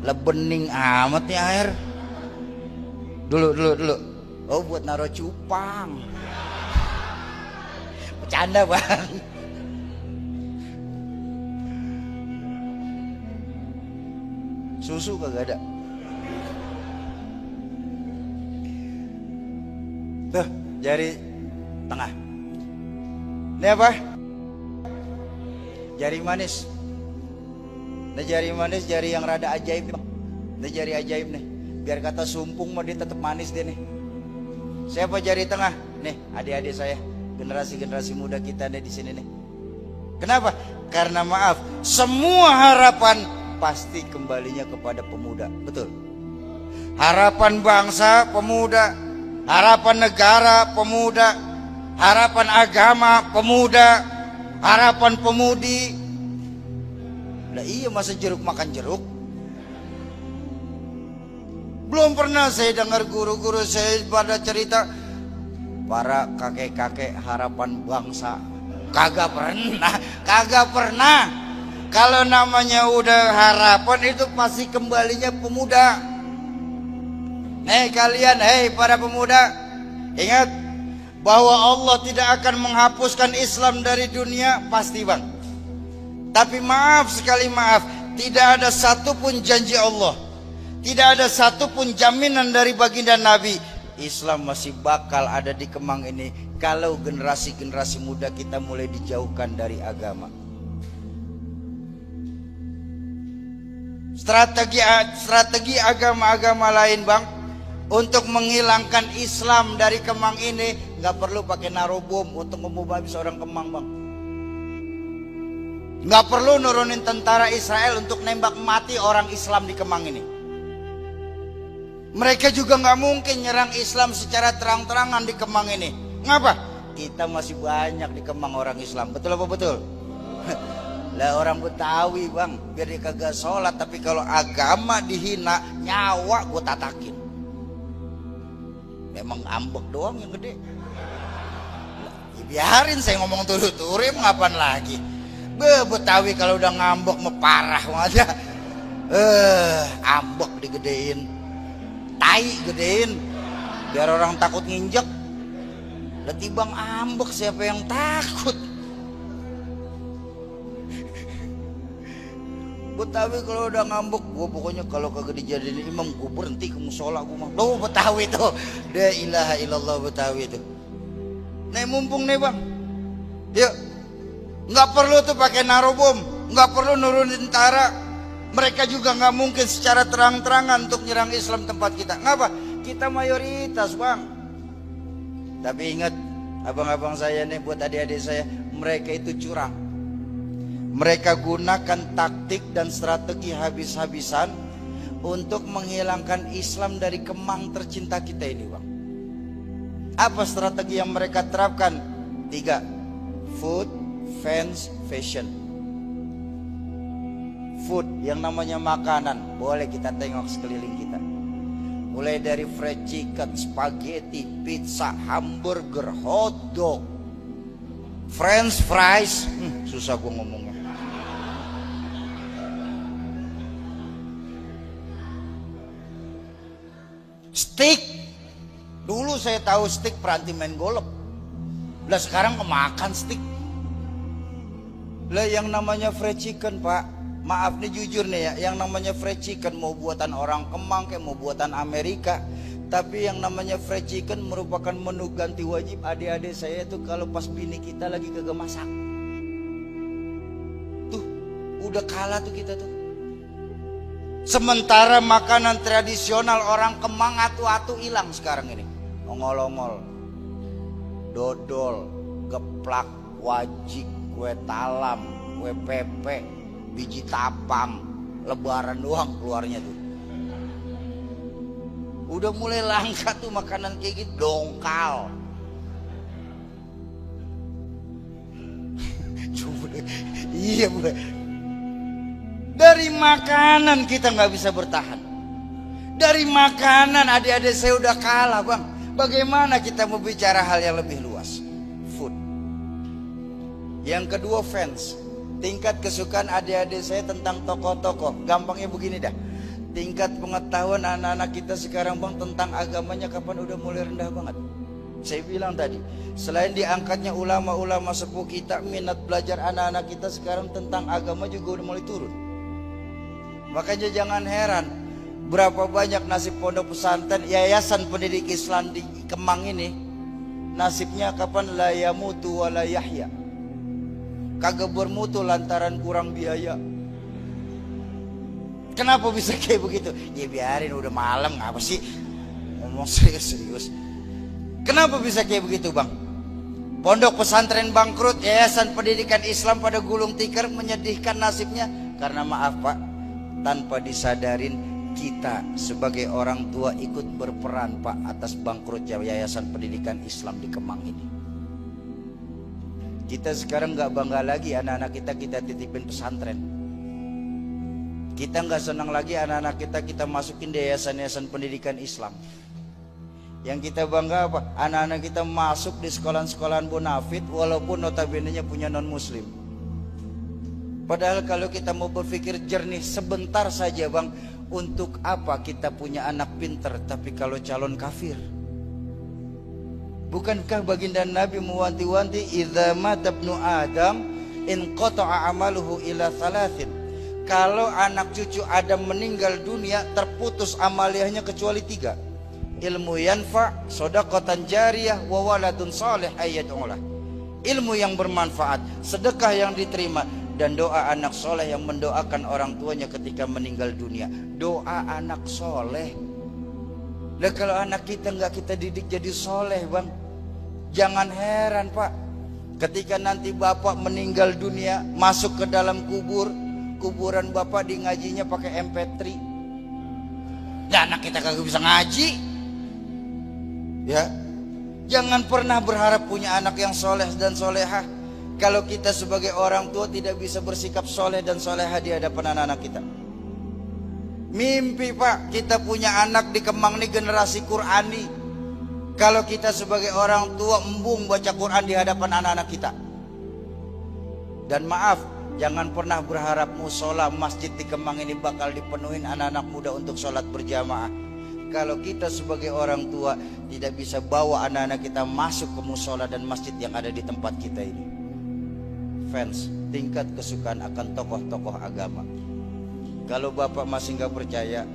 Lebening amat nih air. Dulu. Oh, buat naro cupang. Bercanda bang. Susu kagak ada. Tuh, jari tengah. Ini apa? Jari manis. Ini jari manis, jari yang rada ajaib bang. Ini jari ajaib nih. Biar kata sumpung mah dia tetap manis dia nih. Siapa jari tengah? Nih, adik-adik saya, generasi muda kita nih di sini nih. Kenapa? Karena maaf, semua harapan pasti kembalinya kepada pemuda. Betul. Harapan bangsa pemuda, harapan negara pemuda, harapan agama pemuda, harapan pemudi. Lah iya, masa jeruk makan jeruk? Belum pernah saya dengar guru-guru saya pada cerita para kakek-kakek harapan bangsa. Kagak pernah. Kalau namanya udah harapan itu pasti kembalinya pemuda. Kalian, para pemuda, ingat bahwa Allah tidak akan menghapuskan Islam dari dunia, pasti bang. Tapi maaf, tidak ada satupun janji Allah, tidak ada satupun jaminan dari baginda Nabi, Islam masih bakal ada di Kemang ini kalau generasi muda kita mulai dijauhkan dari agama. Strategi agama-agama lain bang untuk menghilangkan Islam dari Kemang ini nggak perlu pakai naruh bom untuk membunuh habis orang Kemang bang. Nggak perlu nurunin tentara Israel untuk nembak mati orang Islam di Kemang ini. Mereka juga nggak mungkin nyerang Islam secara terang-terangan di Kemang ini. Ngapa? Kita masih banyak di Kemang orang Islam. Betul apa betul? Lah orang Betawi bang, biar dia kagak sholat, tapi kalau agama dihina, nyawa gue tatakin. Memang ambek doang yang gede. Ya, biarin saya ngomong turu-turu, ngapain lagi? Betawi kalau udah ngambek mah parah aja. Ambek digedein, tai gedein, biar orang takut nginjek. Lah tibang ambek siapa yang takut? Betawi kalau udah ngambek, gue pokoknya kalau kagak dijadiin imam, gue berhenti ke musola gue mah. Loh Betawi tuh, la ilaha illallah Betawi tuh. Nih mumpung nih bang, yuk, nggak perlu tuh pakai naruh bom, nggak perlu nurunin tentara. Mereka juga nggak mungkin secara terang-terangan untuk nyerang Islam tempat kita. Ngapa? Kita mayoritas bang. Tapi ingat, abang-abang saya nih, buat adik-adik saya, mereka itu curang. Mereka gunakan taktik dan strategi habis-habisan untuk menghilangkan Islam dari Kemang tercinta kita ini bang. Apa strategi yang mereka terapkan? 3. Food, fans, fashion. Food, yang namanya makanan, boleh kita tengok sekeliling kita. Mulai dari fried chicken, spaghetti, pizza, hamburger, hotdog, french fries, susah gue ngomongnya. Steak, Dulu saya tahu steak peranti main golep. Lah sekarang kemakan steak. Lah yang namanya fried chicken, Pak, maaf nih jujur nih ya, yang namanya fried chicken mau buatan orang Kemang kayak mau buatan Amerika, tapi yang namanya fried chicken merupakan menu ganti wajib adik-adik saya itu kalau pas bini kita lagi kagak masak. Tuh, udah kalah tuh kita tuh. Sementara makanan tradisional orang Kemang atu-atu hilang sekarang ini. Ongol-ongol, dodol, geplak, wajik, kue talam, kue pepek, biji tapang, lebaran doang keluarnya tuh. Udah mulai langka tuh makanan kayak gitu, dongkal. Coba, iya mulai. Dari makanan kita nggak bisa bertahan. Dari makanan adik-adik saya udah kalah, Bang. Bagaimana kita mau bicara hal yang lebih luas? Food. Yang kedua, fans. Tingkat kesukaan adik-adik saya tentang tokoh-tokoh. Gampangnya begini dah. Tingkat pengetahuan anak-anak kita sekarang, Bang, tentang agamanya kapan udah mulai rendah banget. Saya bilang tadi, selain diangkatnya ulama-ulama sepuh kita, minat belajar anak-anak kita sekarang tentang agama juga udah mulai turun. Makanya jangan heran berapa banyak nasib pondok pesantren, yayasan pendidik Islam di Kemang ini, nasibnya kapan la yamutu wa la yahya. Kagak bermutu lantaran kurang biaya. Kenapa bisa kayak begitu? Ya biarin, udah malam, ngapa sih ngomong serius-serius. Kenapa bisa kayak begitu, Bang? Pondok pesantren bangkrut, yayasan pendidikan Islam pada gulung tikar, menyedihkan nasibnya. Karena maaf, Pak, tanpa disadarin kita sebagai orang tua ikut berperan, Pak, atas bangkrutnya yayasan pendidikan Islam di Kemang ini. Kita sekarang nggak bangga lagi anak-anak kita titipin pesantren. Kita nggak senang lagi anak-anak kita masukin di yayasan-yayasan pendidikan Islam. Yang kita bangga apa? Anak-anak kita masuk di sekolahan-sekolahan bonafit walaupun notabene-nya punya non-muslim. Padahal kalau kita mau berpikir jernih sebentar saja, Bang, untuk apa kita punya anak pinter tapi kalau calon kafir? Bukankah baginda Nabi mewanti-wanti, idza mata ibnu Adam in qata'a amaluhu ila thalathin. Kalau anak cucu Adam meninggal dunia, terputus amaliyahnya kecuali 3. Ilmu yanfa, shadaqatan jariyah, wa waladun salih ayyad'ulah. Ilmu yang bermanfaat, sedekah yang diterima, dan doa anak soleh yang mendoakan orang tuanya ketika meninggal dunia. Doa anak soleh. Lah kalau anak kita nggak kita didik jadi soleh, Bang, jangan heran, Pak, ketika nanti bapak meninggal dunia, masuk ke dalam kuburan bapak di ngajinya pakai MP3. Nah, anak kita kagak bisa ngaji. Ya, jangan pernah berharap punya anak yang soleh dan solehah kalau kita sebagai orang tua tidak bisa bersikap soleh dan solehah di hadapan anak-anak kita. Mimpi, Pak, kita punya anak di Kemang nih generasi Qurani. Kalau kita sebagai orang tua embung baca Quran di hadapan anak-anak kita. Dan maaf, jangan pernah berharap musola masjid di Kemang ini bakal dipenuhin anak-anak muda untuk sholat berjamaah kalau kita sebagai orang tua tidak bisa bawa anak-anak kita masuk ke musola dan masjid yang ada di tempat kita ini. Fans, tingkat kesukaan akan tokoh-tokoh agama. Kalau bapak masih nggak percaya,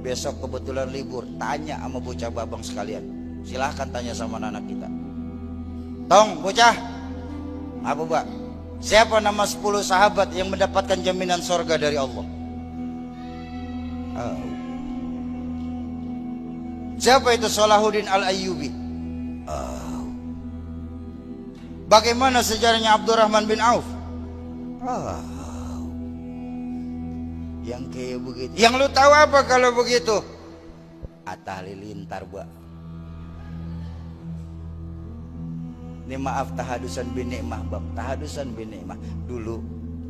besok kebetulan libur, tanya sama bocah babang sekalian. Silahkan tanya sama anak kita. Tong, bocah, apa, Pak? Siapa nama 10 sahabat yang mendapatkan jaminan sorga dari Allah? Siapa itu Salahuddin Al-Ayyubi? Bagaimana sejarahnya Abdurrahman bin Auf? Yang kayak begitu. Yang lu tahu apa kalau begitu? Atta Halilintar, Mbak. Ini maaf, tahadusan bin ni'mah, Bang. Tahadusan bin ni'mah. Dulu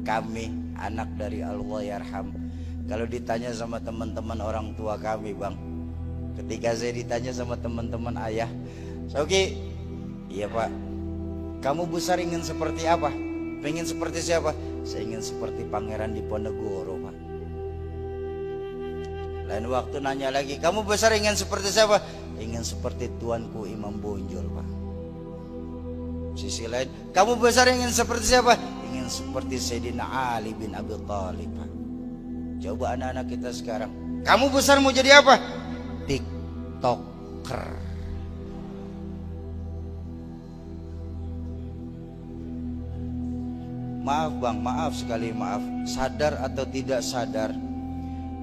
kami anak dari Allah yarham, kalau ditanya sama teman-teman orang tua kami, Bang, ketika saya ditanya sama teman-teman ayah, Sauki, iya Pak, kamu besar ingin seperti apa? Pengen seperti siapa? Saya ingin seperti Pangeran Diponegoro, Pak. Lain waktu nanya lagi, kamu besar ingin seperti siapa? ingin seperti tuanku Imam Bonjol, Pak. Sisi lain, kamu besar ingin seperti siapa? Ingin seperti Sayyidina Ali bin Abi Thalib, Pak. Coba anak-anak kita sekarang, kamu besar mau jadi apa? TikToker. Maaf bang, maaf sekali maaf. Sadar atau tidak sadar,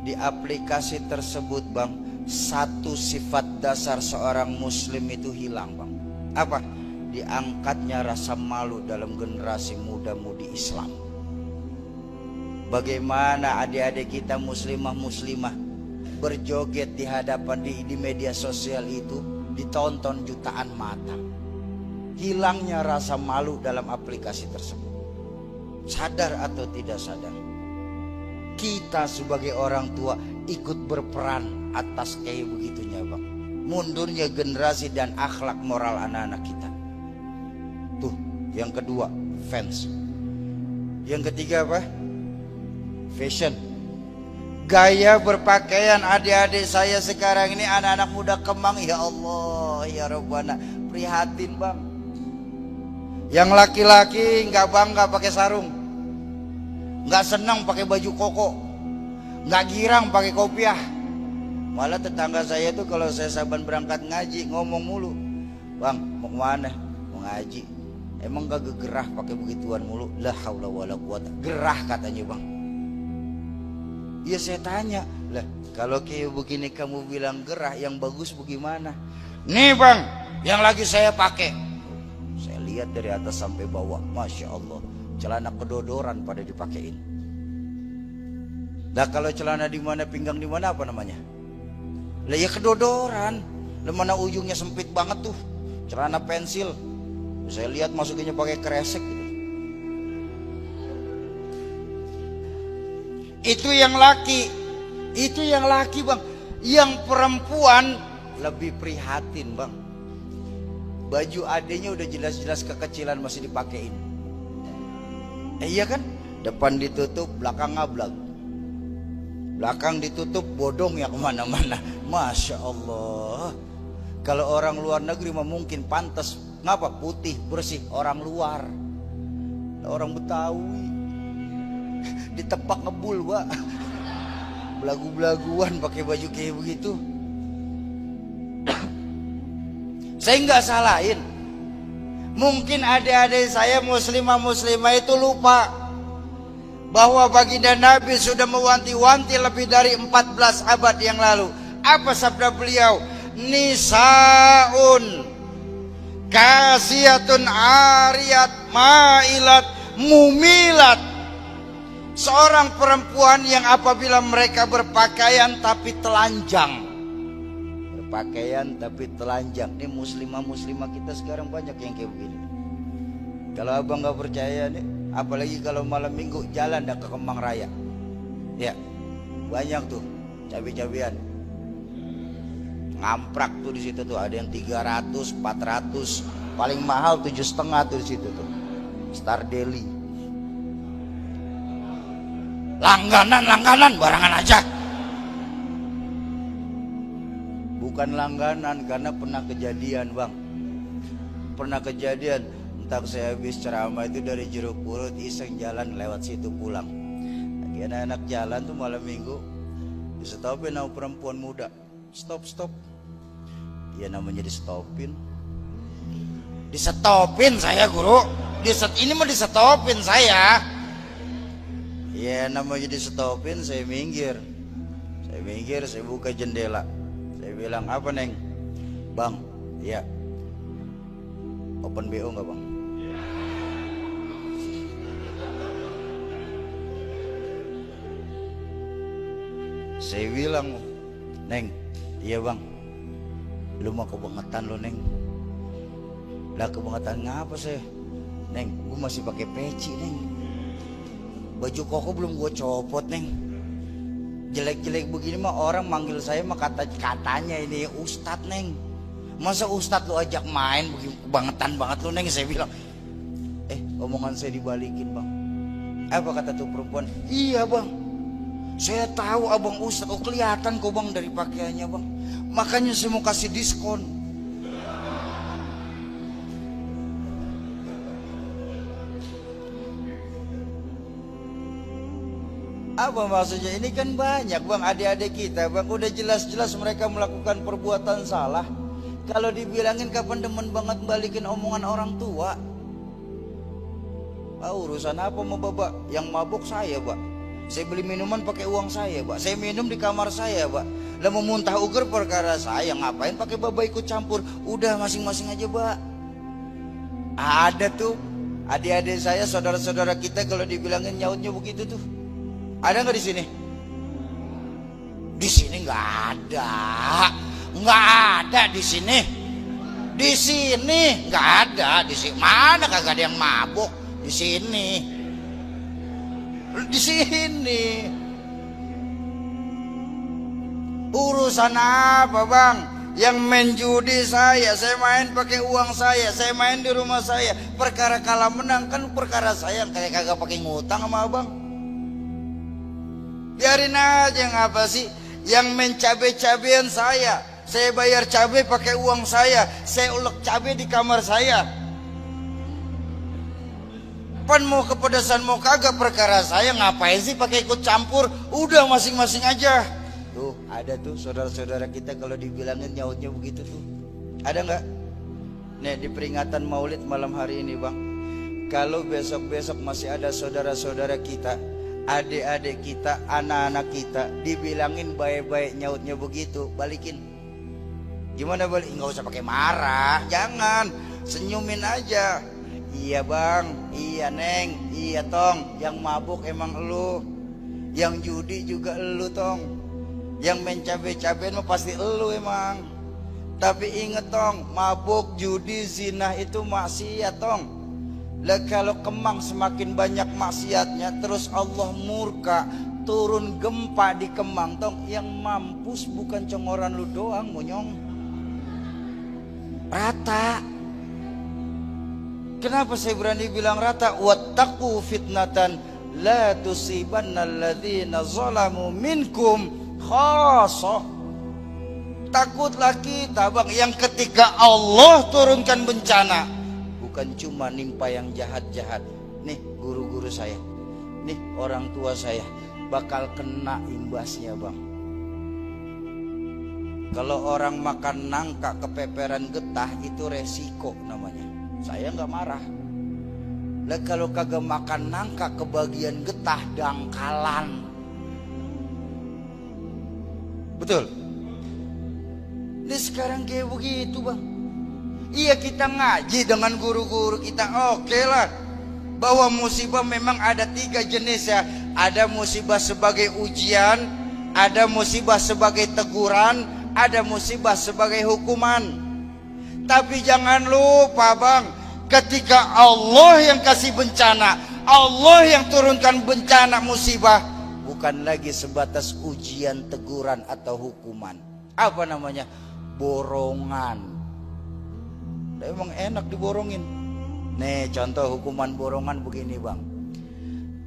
di aplikasi tersebut bang, satu sifat dasar seorang muslim itu hilang bang. Apa? Diangkatnya rasa malu dalam generasi muda-mudi Islam. Bagaimana adik-adik kita muslimah-muslimah berjoget di hadapan di media sosial itu, ditonton jutaan mata. Hilangnya rasa malu dalam aplikasi tersebut. Sadar atau tidak sadar, kita sebagai orang tua ikut berperan atas kayak begitunya bang. Mundurnya generasi dan akhlak moral anak-anak kita. Tuh, yang kedua, fans. Yang ketiga apa? Fashion. Gaya berpakaian adik-adik saya sekarang ini, anak-anak muda kemang. Ya Allah, ya Rabbana, prihatin bang. Yang laki-laki nggak bangga pakai sarung, nggak senang pakai baju koko, nggak girang pakai kopiah. Malah tetangga saya tuh kalau saya saban berangkat ngaji ngomong mulu, bang mau kemana? Mau ngaji. Emang gak gerah pakai begituan mulu? La haula wala quwata. Gerah katanya bang. Iya saya tanya, lah kalau kayak begini kamu bilang gerah, yang bagus bagaimana? Nih bang, yang lagi saya pakai. Saya lihat dari atas sampai bawah, masya Allah, celana kedodoran pada dipakein. Nah kalau celana di mana, pinggang di mana, apa namanya? Lah ya kedodoran. Lah mana ujungnya sempit banget tuh, celana pensil. Saya lihat masukinnya pakai kresek gitu. Itu yang laki, itu yang laki bang. Yang perempuan lebih prihatin bang. Baju adenya udah jelas-jelas kekecilan masih dipakein. Iya kan? Depan ditutup, belakang ngablag. Belakang ditutup, bodong ya kemana-mana. Masya Allah. Kalau orang luar negeri mah mungkin pantas. Ngapa? Putih, bersih, orang luar. Orang Betawi ditepak ngebul pak. Belagu-belaguan pakai baju kayak begitu. Saya nggak salahin. Mungkin adik-adik saya muslimah-muslimah itu lupa bahwa baginda Nabi sudah mewanti-wanti lebih dari 14 abad yang lalu. Apa sabda beliau? Nisaun kasiyatun ariyat mailat mumilat. Seorang perempuan yang apabila mereka berpakaian tapi telanjang. Pakaian tapi telanjang. Ini muslimah-muslimah kita sekarang banyak yang kayak begini. Kalau abang gak percaya nih, apalagi kalau malam minggu jalan dah ke Kemang Raya. Ya, banyak tuh cabai-cabian. Ngamprak tuh di situ tuh, ada yang 300, 400, paling mahal 7,5 tuh di situ tuh. Star Deli. Langganan barangan aja. Bukan langganan, karena pernah kejadian bang. Pernah kejadian, entah saya habis ceramah itu dari Jeruk Purut, iseng jalan lewat situ pulang. Lagi anak-anak jalan tuh malam minggu, disetopin sama perempuan muda. Stop. Ya namanya disetopin. Disetopin saya guru. Ini mah disetopin saya. Ya namanya disetopin, saya minggir. Saya buka jendela. Saya bilang, apa neng? Bang, ya open BO nggak bang? Saya bilang, neng, iya bang. Lu mau kebangetan lo neng? Lah kebangetan ngapa saya? Neng, gue masih pakai peci neng. Baju koko belum gue copot neng. Jelek-jelek begini mah orang manggil saya mah katanya ini ustadz neng. Masa ustadz lu ajak main begini kebangetan banget lu neng. Saya bilang, omongan saya dibalikin bang. Apa kata tuh perempuan? Iya bang, Saya tahu abang Ustaz, oh kelihatan kok bang dari pakaiannya bang. Makanya saya mau kasih diskon. Apa maksudnya? Ini kan banyak bang adik-adik kita bang. Udah jelas-jelas mereka melakukan perbuatan salah. Kalau dibilangin kapan demen banget balikin omongan orang tua. Urusan apa mau bapak? Yang mabuk saya pak. Saya beli minuman pakai uang saya pak. Saya minum di kamar saya pak. Lah mau muntah uger perkara saya. Ngapain pakai bapak ikut campur? Udah masing-masing aja pak. Ada tuh adik-adik saya, saudara-saudara kita kalau dibilangin nyautnya begitu tuh. Ada nggak di sini? Di sini nggak ada, nggak ada di sini. Di sini nggak ada. Di sini mana kagak ada yang mabuk di sini. Di sini. Urusan apa bang? Yang main judi saya main pakai uang saya main di rumah saya. Perkara kalah menang kan perkara saya, kayak kagak pakai ngutang sama abang. Biarin aja, ngapa sih? Yang main cabai-cabean saya bayar cabai pakai uang saya ulek cabai di kamar saya. Pan mau kepedasan mau kagak perkara saya, ngapain sih pakai ikut campur? Udah masing-masing aja. Tuh ada tuh saudara-saudara kita kalau dibilangin nyautnya begitu tuh. Ada nggak? Nih di peringatan Maulid malam hari ini bang, kalau besok-besok masih ada saudara-saudara kita, adik-adik kita, anak-anak kita dibilangin baik-baik nyautnya begitu, balikin. Gimana balik? Nggak usah pakai marah, jangan, senyumin aja. Iya bang, iya neng, iya tong. Yang mabuk emang elu, yang judi juga elu tong, yang main cabai-cabean mah pasti elu emang. Tapi inget tong, mabuk, judi, zina itu maksiat tong. Lah kalau Kemang semakin banyak maksiatnya, terus Allah murka, turun gempa di Kemang tong. Yang mampus bukan congoran lu doang monyong, rata. Kenapa saya berani bilang rata? Wattaqu fitnatan la tusibanna alladzina zalamu minkum khassah. Takutlah kita bang, yang ketika Allah turunkan bencana bukan cuma nimpa yang jahat-jahat. Nih guru-guru saya, nih orang tua saya bakal kena imbasnya bang. Kalau orang makan nangka kepeperan getah itu resiko namanya. Saya nggak marah. Lah kalau kagak makan nangka kebagian getah dangkalan. Betul? Ini sekarang kayak begitu bang. Iya kita ngaji dengan guru-guru kita, oke lah. Bahwa musibah memang ada 3 jenis ya. Ada musibah sebagai ujian, ada musibah sebagai teguran, ada musibah sebagai hukuman. Tapi jangan lupa bang, ketika Allah yang kasih bencana, Allah yang turunkan bencana musibah, bukan lagi sebatas ujian, teguran atau hukuman. Apa namanya? Borongan. Emang enak diborongin. Nih contoh hukuman borongan begini bang.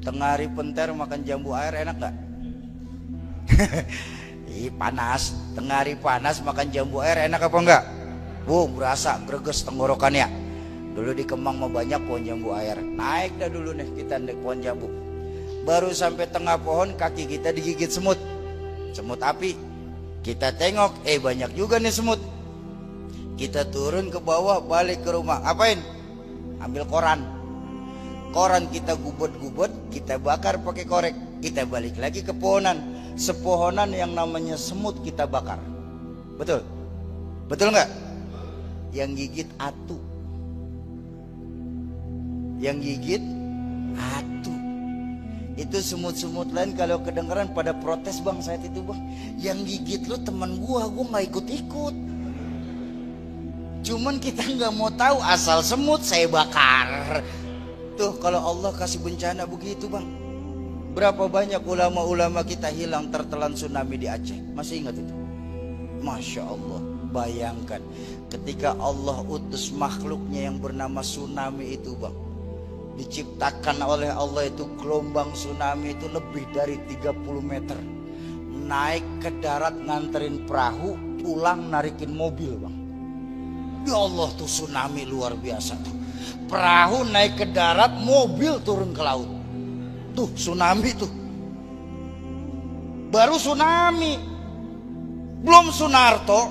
Tengah hari penter makan jambu air enak gak? Ih panas. Tengah hari panas makan jambu air enak apa enggak? Berasa greges tenggorokannya. Dulu di Kemang mah banyak pohon jambu air. Naik dah dulu nih kita naik pohon jambu. Baru sampai tengah pohon kaki kita digigit semut. Semut api. Kita tengok, banyak juga nih semut. Kita turun ke bawah, balik ke rumah. Apain? Ambil koran. Koran kita gubet-gubet, kita bakar pakai korek. Kita balik lagi ke pohonan. Sepohonan yang namanya semut kita bakar. Betul? Betul nggak? Yang gigit atu. Yang gigit atu. Itu semut-semut lain kalau kedengeran pada protes bang saat itu bang. Yang gigit lu teman gua nggak ikut-ikut. Cuman kita nggak mau tahu asal semut saya bakar. Tuh kalau Allah kasih bencana begitu bang. Berapa banyak ulama-ulama kita hilang tertelan tsunami di Aceh. Masih ingat itu? Masya Allah. Bayangkan ketika Allah utus makhluknya yang bernama tsunami itu bang. diciptakan oleh Allah itu gelombang tsunami itu lebih dari 30 meter. Naik ke darat nganterin perahu, pulang narikin mobil, Bang. Ya Allah, tuh tsunami luar biasa tuh. Perahu naik ke darat, mobil turun ke laut. Tuh tsunami tuh. Baru tsunami, belum Sunarto,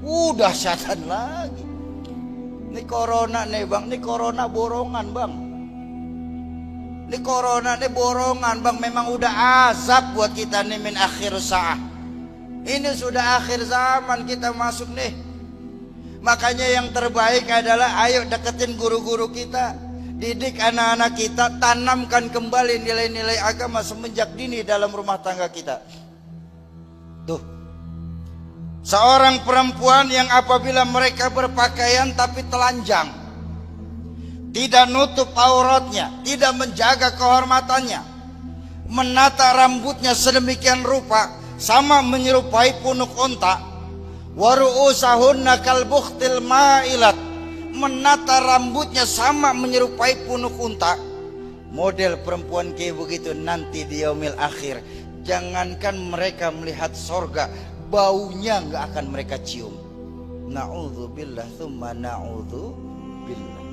udah syatan lagi. Ini corona nih Bang, ini corona borongan Bang. Ini corona nih borongan Bang, memang udah azab buat kita nih min akhir sa'ah. Ini sudah akhir zaman kita masuk nih. Makanya yang terbaik adalah ayo deketin guru-guru kita, didik anak-anak kita, tanamkan kembali nilai-nilai agama semenjak dini dalam rumah tangga kita. Tuh, seorang perempuan yang apabila mereka berpakaian tapi telanjang, tidak nutup auratnya, tidak menjaga kehormatannya, menata rambutnya sedemikian rupa sama menyerupai punuk unta, waru'usahunna kalbukhtil ma'ilat, menata rambutnya sama menyerupai punuk unta. Model perempuan kayak begitu nanti di yaumil akhir, jangankan mereka melihat sorga, baunya nggak akan mereka cium. Na'udzubillah tsumma na'udzubillah.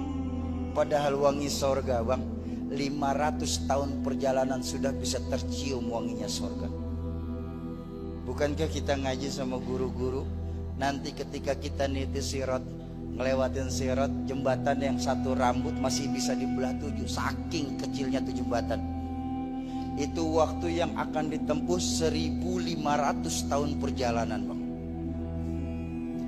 Padahal wangi sorga Bang, 500 tahun perjalanan sudah bisa tercium wanginya sorga. Bukankah kita ngaji sama guru-guru, nanti ketika kita niti sirat, ngelewatin sirat, jembatan yang satu rambut masih bisa dibelah 7, saking kecilnya tuh jembatan. Itu waktu yang akan ditempuh 1500 tahun perjalanan Bang.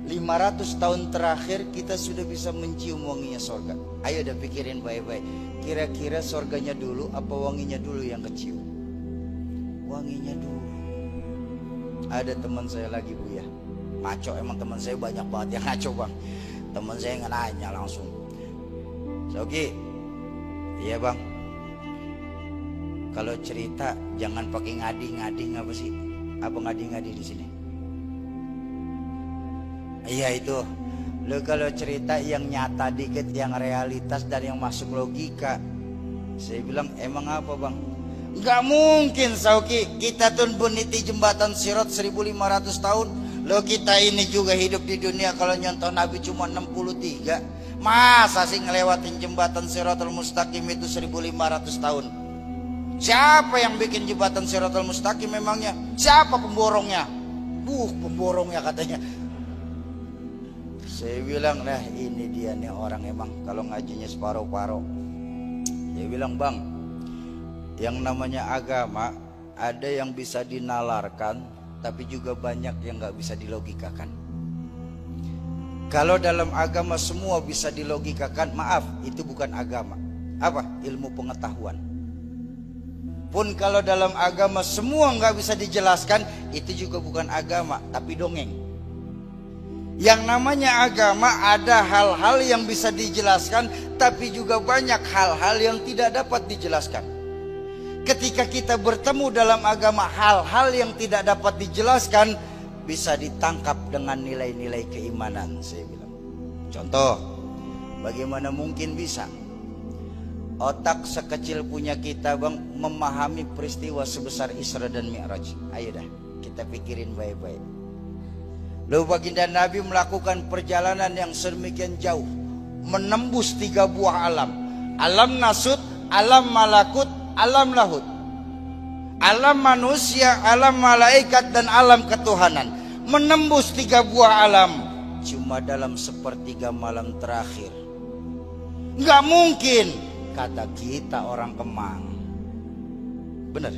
500 tahun terakhir kita sudah bisa mencium wanginya sorga. Ayo udah pikirin baik-baik, kira-kira sorganya dulu apa wanginya dulu yang kecium? Wanginya dulu. Ada teman saya lagi Bu ya, ngaco, emang teman saya banyak banget yang ngaco Bang. Teman saya nggak nanya langsung, Sogi, iya Bang, kalau cerita jangan pakai ngadi-ngadi, apa sih? Apa ngadi-ngadi di sini? Iya itu, lo kalau cerita yang nyata dikit, yang realitas dan yang masuk logika. Saya bilang emang apa Bang? Gak mungkin Sauki, kita tuh buniti jembatan sirat 1500 tahun. Lo kita ini juga hidup di dunia, kalau nyontoh Nabi cuma 63. Masa sih ngelewatin jembatan Siratul Mustaqim itu 1500 tahun? Siapa yang bikin jembatan Siratul Mustaqim memangnya? Siapa pemborongnya? Pemborongnya katanya. Saya bilang, nah ini dia nih orang emang kalau ngajinya separuh-paruh. Dia bilang, Bang, yang namanya agama ada yang bisa dinalarkan, tapi juga banyak yang gak bisa dilogikakan. Kalau dalam agama semua bisa dilogikakan, maaf, itu bukan agama. Apa? Ilmu pengetahuan. Pun kalau dalam agama semua gak bisa dijelaskan, itu juga bukan agama, tapi dongeng. Yang namanya agama ada hal-hal yang bisa dijelaskan, tapi juga banyak hal-hal yang tidak dapat dijelaskan. Ketika kita bertemu dalam agama, hal-hal yang tidak dapat dijelaskan bisa ditangkap dengan nilai-nilai keimanan, saya bilang. Contoh, bagaimana mungkin bisa otak sekecil punya kita Bang memahami peristiwa sebesar Isra dan Mi'raj? Ayo dah kita pikirin baik-baik. Lalu baginda Nabi melakukan perjalanan yang sedemikian jauh, menembus 3 buah alam. Alam nasut, alam malakut, alam lahut. Alam manusia, alam malaikat, dan alam ketuhanan. Menembus 3 buah alam cuma dalam sepertiga malam terakhir. Nggak mungkin, kata kita orang Kemang. Benar?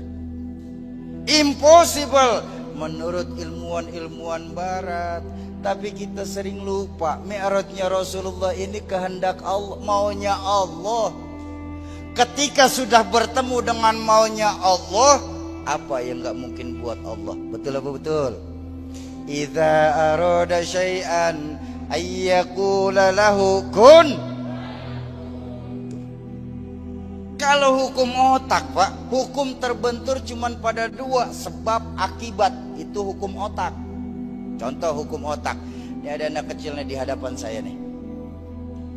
Impossible menurut ilmuwan-ilmuwan barat. Tapi kita sering lupa, Mi'rajnya Rasulullah ini kehendak Allah, maunya Allah. Ketika sudah bertemu dengan maunya Allah, apa yang gak mungkin buat Allah? Betul apa betul? Idza arada syai'an ayyaqula lahu kun. Kalau hukum otak Pak, hukum terbentur cuman pada 2, sebab akibat. Itu hukum otak. Contoh hukum otak. Ini ada anak kecil nih di hadapan saya nih.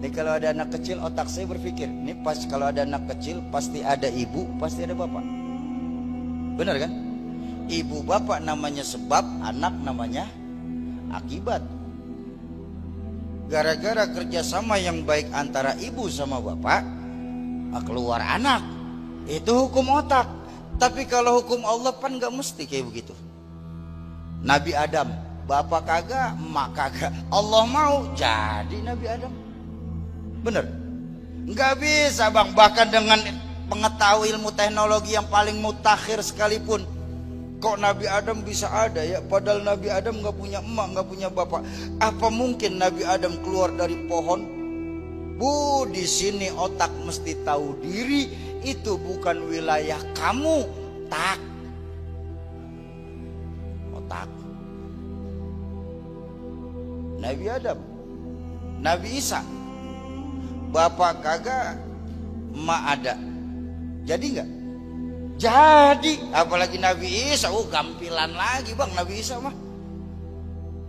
Nih kalau ada anak kecil, otak saya berpikir, nih pas kalau ada anak kecil pasti ada ibu, pasti ada bapak. Benar kan? Ibu bapak namanya sebab, anak namanya akibat. Gara-gara kerjasama yang baik antara ibu sama bapak, keluar anak. Itu hukum otak. Tapi kalau hukum Allah kan gak mesti kayak begitu. Nabi Adam, bapak kagak, emak kagak, Allah mau jadi Nabi Adam. Bener? Nggak bisa bang. Bahkan dengan pengetahui ilmu teknologi yang paling mutakhir sekalipun, kok Nabi Adam bisa ada ya? Padahal Nabi Adam nggak punya emak, nggak punya bapak. Apa mungkin Nabi Adam keluar dari pohon? Bu, di sini otak mesti tahu diri. Itu bukan wilayah kamu. Tak. Otak. Nabi Adam, Nabi Isa, bapak kagak, emak ada. Jadi nggak? Jadi. Apalagi Nabi Isa, gampilan lagi bang Nabi Isa mah.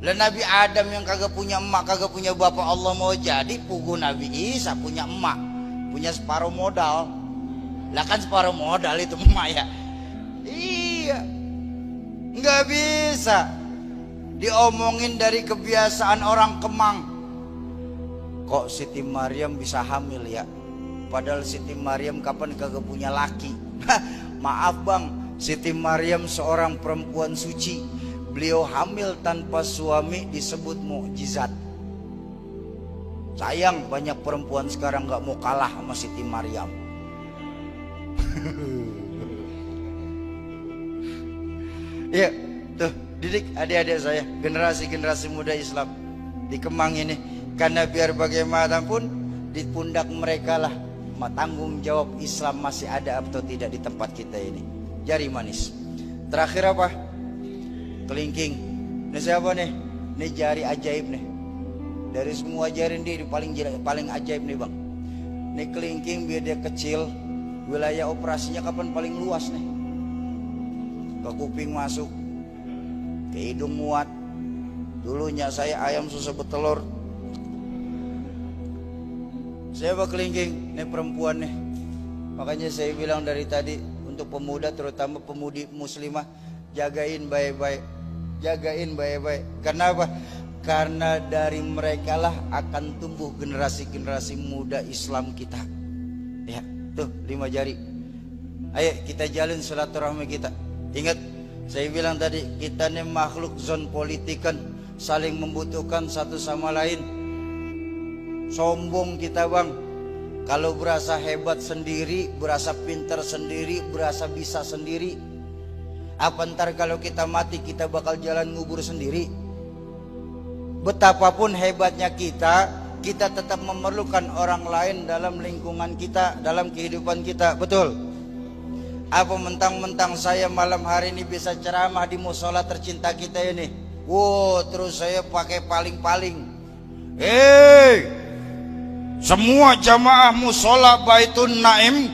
Lah Nabi Adam yang kagak punya emak, kagak punya bapak, Allah mau jadi. Pugu Nabi Isa punya emak, punya separuh modal. Lah kan separuh modal itu emak ya. Iya. Nggak bisa diomongin dari kebiasaan orang Kemang. Kok Siti Maryam bisa hamil ya? Padahal Siti Maryam kapan kagak punya laki. Maaf bang, Siti Maryam seorang perempuan suci. Beliau hamil tanpa suami disebut mukjizat. Sayang banyak perempuan sekarang gak mau kalah sama Siti Maryam. Ya, tuh didik adik-adik saya, generasi-generasi muda Islam di Kemang ini. Karena biar bagaimanapun di pundak mereka lah tanggung jawab Islam masih ada atau tidak di tempat kita ini. Jari manis. Terakhir apa? Kelingking. Ini siapa nih? Ini jari ajaib nih. Dari semua jari ini paling ajaib nih bang. Ini kelingking biar dia kecil, wilayah operasinya kapan paling luas nih? Ke kuping masuk, ke hidung muat. Dulunya saya ayam susah bertelur. Siapa kelingking? Ini perempuan nih. Makanya saya bilang dari tadi, untuk pemuda terutama pemudi muslimah, jagain baik-baik. Jagain baik-baik. Karena apa? Karena dari mereka lah akan tumbuh generasi-generasi muda Islam kita. Ya, tuh 5 jari. Ayo kita jalin silaturahmi kita. Ingat, saya bilang tadi, kita nih makhluk zon politikan, saling membutuhkan satu sama lain. Sombong kita bang, kalau berasa hebat sendiri, berasa pintar sendiri, berasa bisa sendiri. Apa ntar kalau kita mati kita bakal jalan ngubur sendiri? Betapapun hebatnya kita tetap memerlukan orang lain dalam lingkungan kita, dalam kehidupan kita. Betul? Apa mentang-mentang saya malam hari ini bisa ceramah di musola tercinta kita ini? Wow, terus saya pakai paling-paling. Semua jamaah musola Baitun Naim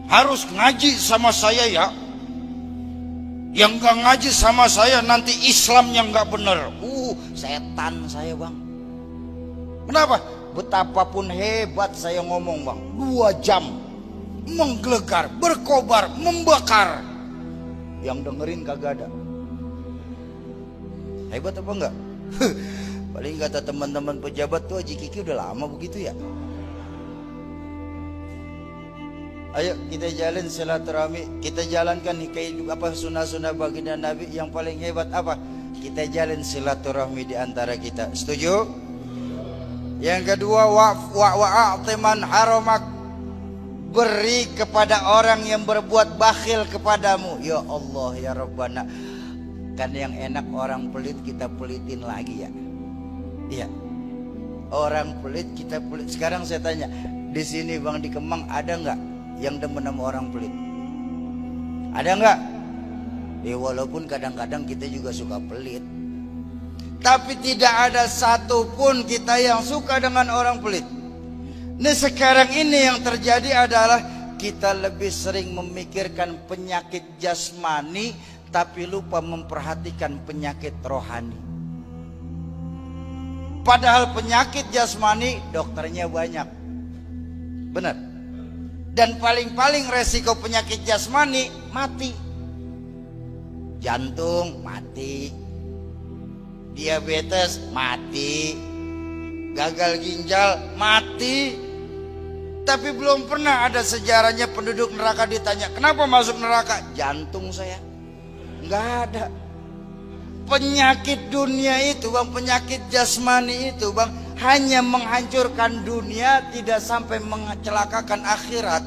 harus ngaji sama saya ya. Yang gak ngaji sama saya nanti Islam yang gak bener. Setan saya bang. Kenapa? Betapapun hebat saya ngomong bang, 2 jam menggelegar, berkobar, membakar. Yang dengerin kagak ada. Hebat apa enggak? Paling kata teman-teman pejabat tuh, Haji Kiki udah lama begitu ya. Ayo kita jalin silaturahmi, kita jalankan kehidupan apa sunnah-sunnah baginda Nabi. Yang paling hebat apa? Kita jalin silaturahmi di antara kita. Setuju? Yang kedua, wa'atiman haramak, beri kepada orang yang berbuat bakhil kepadamu. Ya Allah ya Rabbana. Kan yang enak orang pelit kita pelitin lagi ya. Iya. Orang pelit kita pelit. Sekarang saya tanya, di sini bang di Kemang ada nggak yang demen sama orang pelit? Ada nggak? Ya walaupun kadang-kadang kita juga suka pelit, tapi tidak ada satupun kita yang suka dengan orang pelit. Nah sekarang ini yang terjadi adalah kita lebih sering memikirkan penyakit jasmani, tapi lupa memperhatikan penyakit rohani. Padahal penyakit jasmani dokternya banyak. Benar. Dan paling-paling resiko penyakit jasmani mati. Jantung mati, diabetes mati, gagal ginjal mati. Tapi belum pernah ada sejarahnya penduduk neraka ditanya, kenapa masuk neraka? Jantung saya. Nggak ada. Penyakit dunia itu bang, penyakit jasmani itu bang, hanya menghancurkan dunia, tidak sampai mencelakakan akhirat.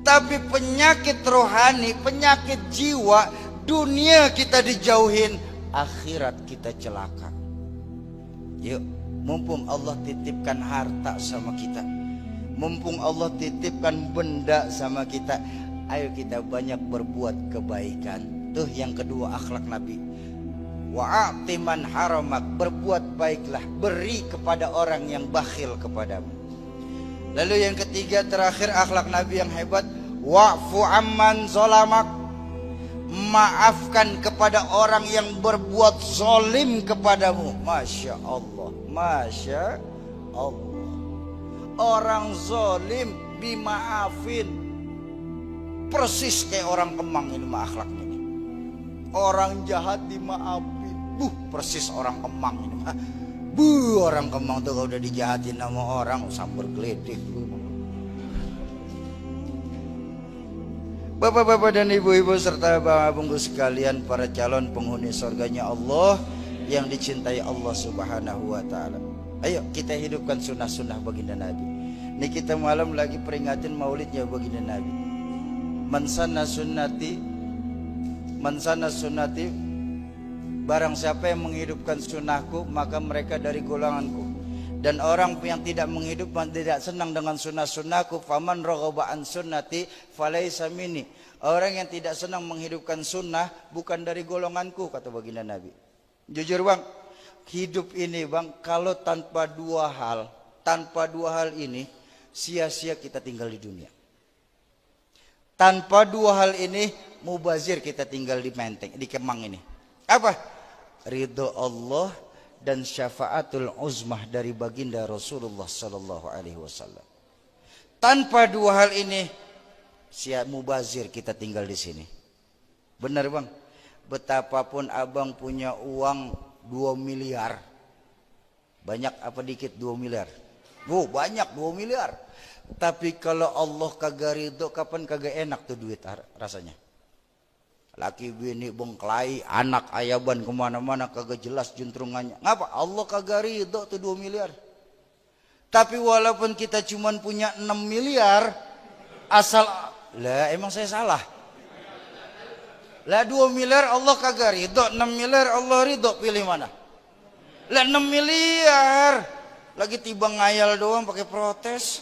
Tapi penyakit rohani, penyakit jiwa, dunia kita dijauhin, akhirat kita celaka. Yuk, mumpung Allah titipkan harta sama kita, mumpung Allah titipkan benda sama kita, ayo kita banyak berbuat kebaikan. Tuh yang kedua akhlak Nabi. Wa'ati man haramak, berbuat baiklah, beri kepada orang yang bakhil kepadamu. Lalu yang ketiga terakhir akhlak Nabi yang hebat, wa'fu amman zalamak, maafkan kepada orang yang berbuat zalim kepadamu. Masya Allah, Masya Allah. Orang zalim dimaafin, persis kayak orang Kemang ini akhlaknya. Orang jahat dimaafin, persis orang Kemang ini. Orang Kemang tuh kalau udah dijahatin sama orang sambar geledek. Bapak-bapak dan ibu-ibu serta bangga sekalian, para calon penghuni surganya Allah yang dicintai Allah Subhanahu wa taala. Ayo kita hidupkan sunnah-sunnah baginda Nabi. Ini kita malam lagi peringatin maulidnya baginda Nabi. Man sanna sunnati, barang siapa yang menghidupkan sunnahku maka mereka dari golonganku. Dan orang yang tidak menghidupkan, tidak senang dengan sunnah-sunnahku, faman raghaba an sunnati falaysa minni. Orang yang tidak senang menghidupkan sunnah bukan dari golonganku, kata baginda Nabi. Jujur bang, hidup ini bang, kalau tanpa dua hal ini, sia-sia kita tinggal di dunia. Tanpa dua hal ini, mubazir kita tinggal di Menteng, di Kemang ini. Apa? Ridho Allah dan syafaatul uzmah dari baginda Rasulullah sallallahu alaihi wasallam. Tanpa dua hal ini, mubazir kita tinggal di sini. Benar bang? Betapapun abang punya uang 2 miliar. Banyak apa dikit 2 miliar? Banyak 2 miliar. Tapi kalau Allah kagak ridho, kapan kagak enak tuh duit rasanya. Laki bini bengklai, anak ayaban kemana-mana kagak jelas juntrungannya. Ngapa? Allah kagak ridho tuh 2 miliar. Tapi walaupun kita cuman punya 6 miliar, asal lah emang saya salah. Lah 2 miliar Allah kagak ridho, 6 miliar Allah ridho, pilih mana? Lah 6 miliar lagi tiba ngayal doang pakai protes.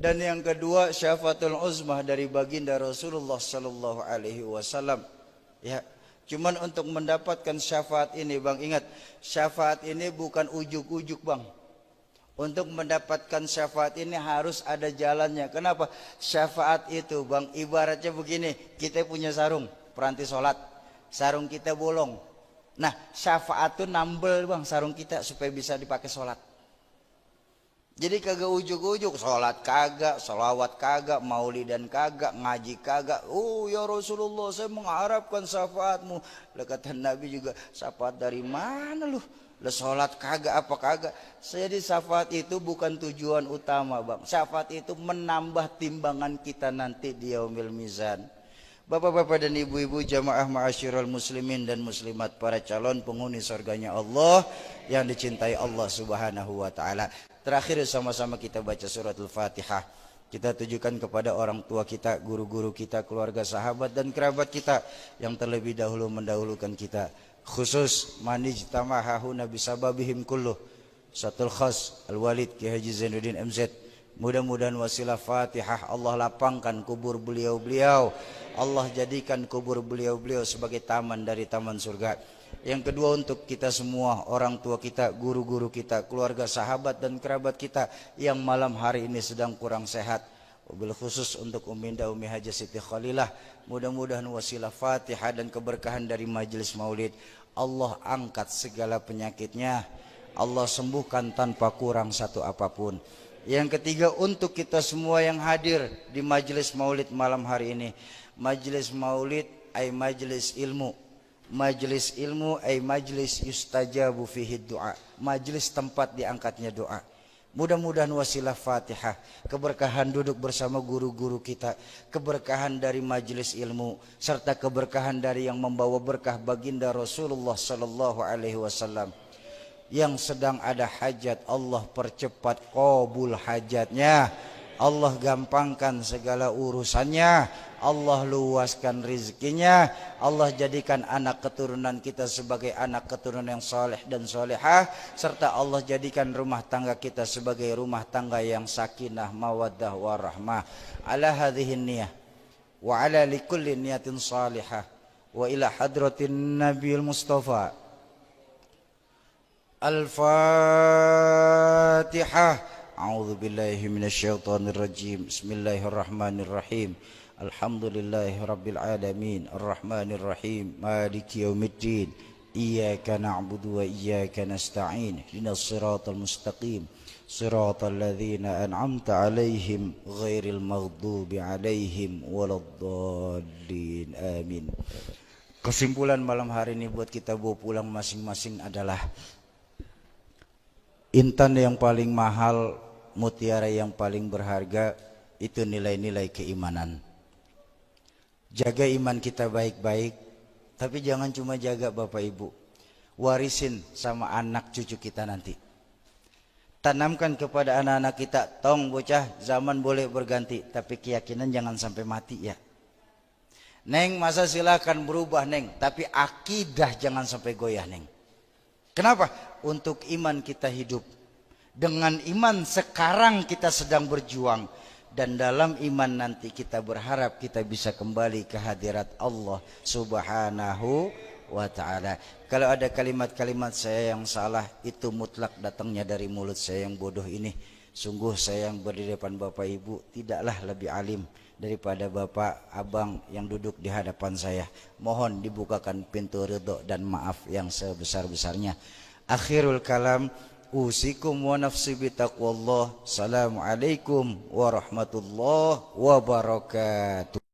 Dan yang kedua syafaatul uzmah dari baginda Rasulullah sallallahu alaihi wasallam. Ya, cuman untuk mendapatkan syafaat ini bang, ingat, syafaat ini bukan ujuk-ujuk bang. Untuk mendapatkan syafaat ini harus ada jalannya. Kenapa? Syafaat itu bang, ibaratnya begini, kita punya sarung, peranti sholat, sarung kita bolong. Nah, syafaat itu nambel bang sarung kita supaya bisa dipakai sholat. Jadi kagak ujuk-ujuk, sholat kagak, sholawat kagak, maulidan kagak, ngaji kagak. Oh ya Rasulullah, saya mengharapkan syafaatmu. Lah kata Nabi juga, syafaat dari mana lu? Lah sholat kagak apa kagak. Jadi syafaat itu bukan tujuan utama bang. Syafaat itu menambah timbangan kita nanti di yaumil mizan. Bapak-bapak dan ibu-ibu jamaah ma'asyiral muslimin dan muslimat, para calon penghuni surganya Allah yang dicintai Allah Subhanahu wa taala. Terakhir sama-sama kita baca suratul Fatihah. Kita tujukan kepada orang tua kita, guru-guru kita, keluarga, sahabat dan kerabat kita yang terlebih dahulu mendahulukan kita. Khusus manijtama'ahuna bisababihim kulluh. Satul khas Al-Walid Ki Haji Zainuddin MZ. Mudah-mudahan wasilah Fatihah Allah lapangkan kubur beliau-beliau. Allah jadikan kubur beliau-beliau sebagai taman dari taman surga. Yang kedua untuk kita semua, orang tua kita, guru-guru kita, keluarga, sahabat dan kerabat kita yang malam hari ini sedang kurang sehat. Wabil khusus untuk Uminda Umi Haja Siti Khalilah, mudah-mudahan wasilah Fatihah dan keberkahan dari majelis maulid Allah angkat segala penyakitnya, Allah sembuhkan tanpa kurang satu apapun. Yang ketiga, untuk kita semua yang hadir di majelis maulid malam hari ini. Majelis maulid ay majelis ilmu. Majelis ilmu ay majelis yustajabu fihi doa. Majelis tempat diangkatnya doa. Mudah-mudahan wasilah Fatihah, keberkahan duduk bersama guru-guru kita, keberkahan dari majelis ilmu, serta keberkahan dari yang membawa berkah baginda Rasulullah sallallahu alaihi wasallam. Yang sedang ada hajat, Allah percepat qabul hajatnya, Allah gampangkan segala urusannya, Allah luaskan rezekinya, Allah jadikan anak keturunan kita sebagai anak keturunan yang saleh dan salehah, serta Allah jadikan rumah tangga kita sebagai rumah tangga yang sakinah mawaddah warahmah. Ala hadhihi niyah wa ala likulli niyatin salihah wa ila hadratin Nabiul Mustafa. Al-Fatihah. A'udzu billahi minasyaitonir rajim. Bismillahirrahmanirrahim. Alhamdulillahirabbil alamin. Arrahmanir rahim. Maliki yaumiddin. Iyyaka na'budu wa iyyaka nasta'in. Ihdinas siratal mustaqim. Siratal ladzina an'amta 'alaihim ghairil maghdubi 'alaihim waladdallin. Amin. Kesimpulan malam hari ini buat kita bawa pulang masing-masing adalah intan yang paling mahal, mutiara yang paling berharga itu nilai-nilai keimanan. Jaga iman kita baik-baik, tapi jangan cuma jaga Bapak Ibu, warisin sama anak cucu kita nanti. Tanamkan kepada anak-anak kita, tong bocah, zaman boleh berganti, tapi keyakinan jangan sampai mati ya. Neng, masa silakan berubah Neng, tapi akidah jangan sampai goyah Neng. Kenapa? Untuk iman kita hidup. Dengan iman sekarang kita sedang berjuang, dan dalam iman nanti kita berharap kita bisa kembali ke hadirat Allah Subhanahu wa ta'ala. Kalau ada kalimat-kalimat saya yang salah, itu mutlak datangnya dari mulut saya yang bodoh ini. Sungguh saya yang berdiri depan Bapak Ibu tidaklah lebih alim daripada Bapak Abang yang duduk di hadapan saya. Mohon dibukakan pintu ridho dan maaf yang sebesar-besarnya. Akhirul kalam, usikum wa nafsi bitaqwallah. Assalamualaikum warahmatullahi wabarakatuh.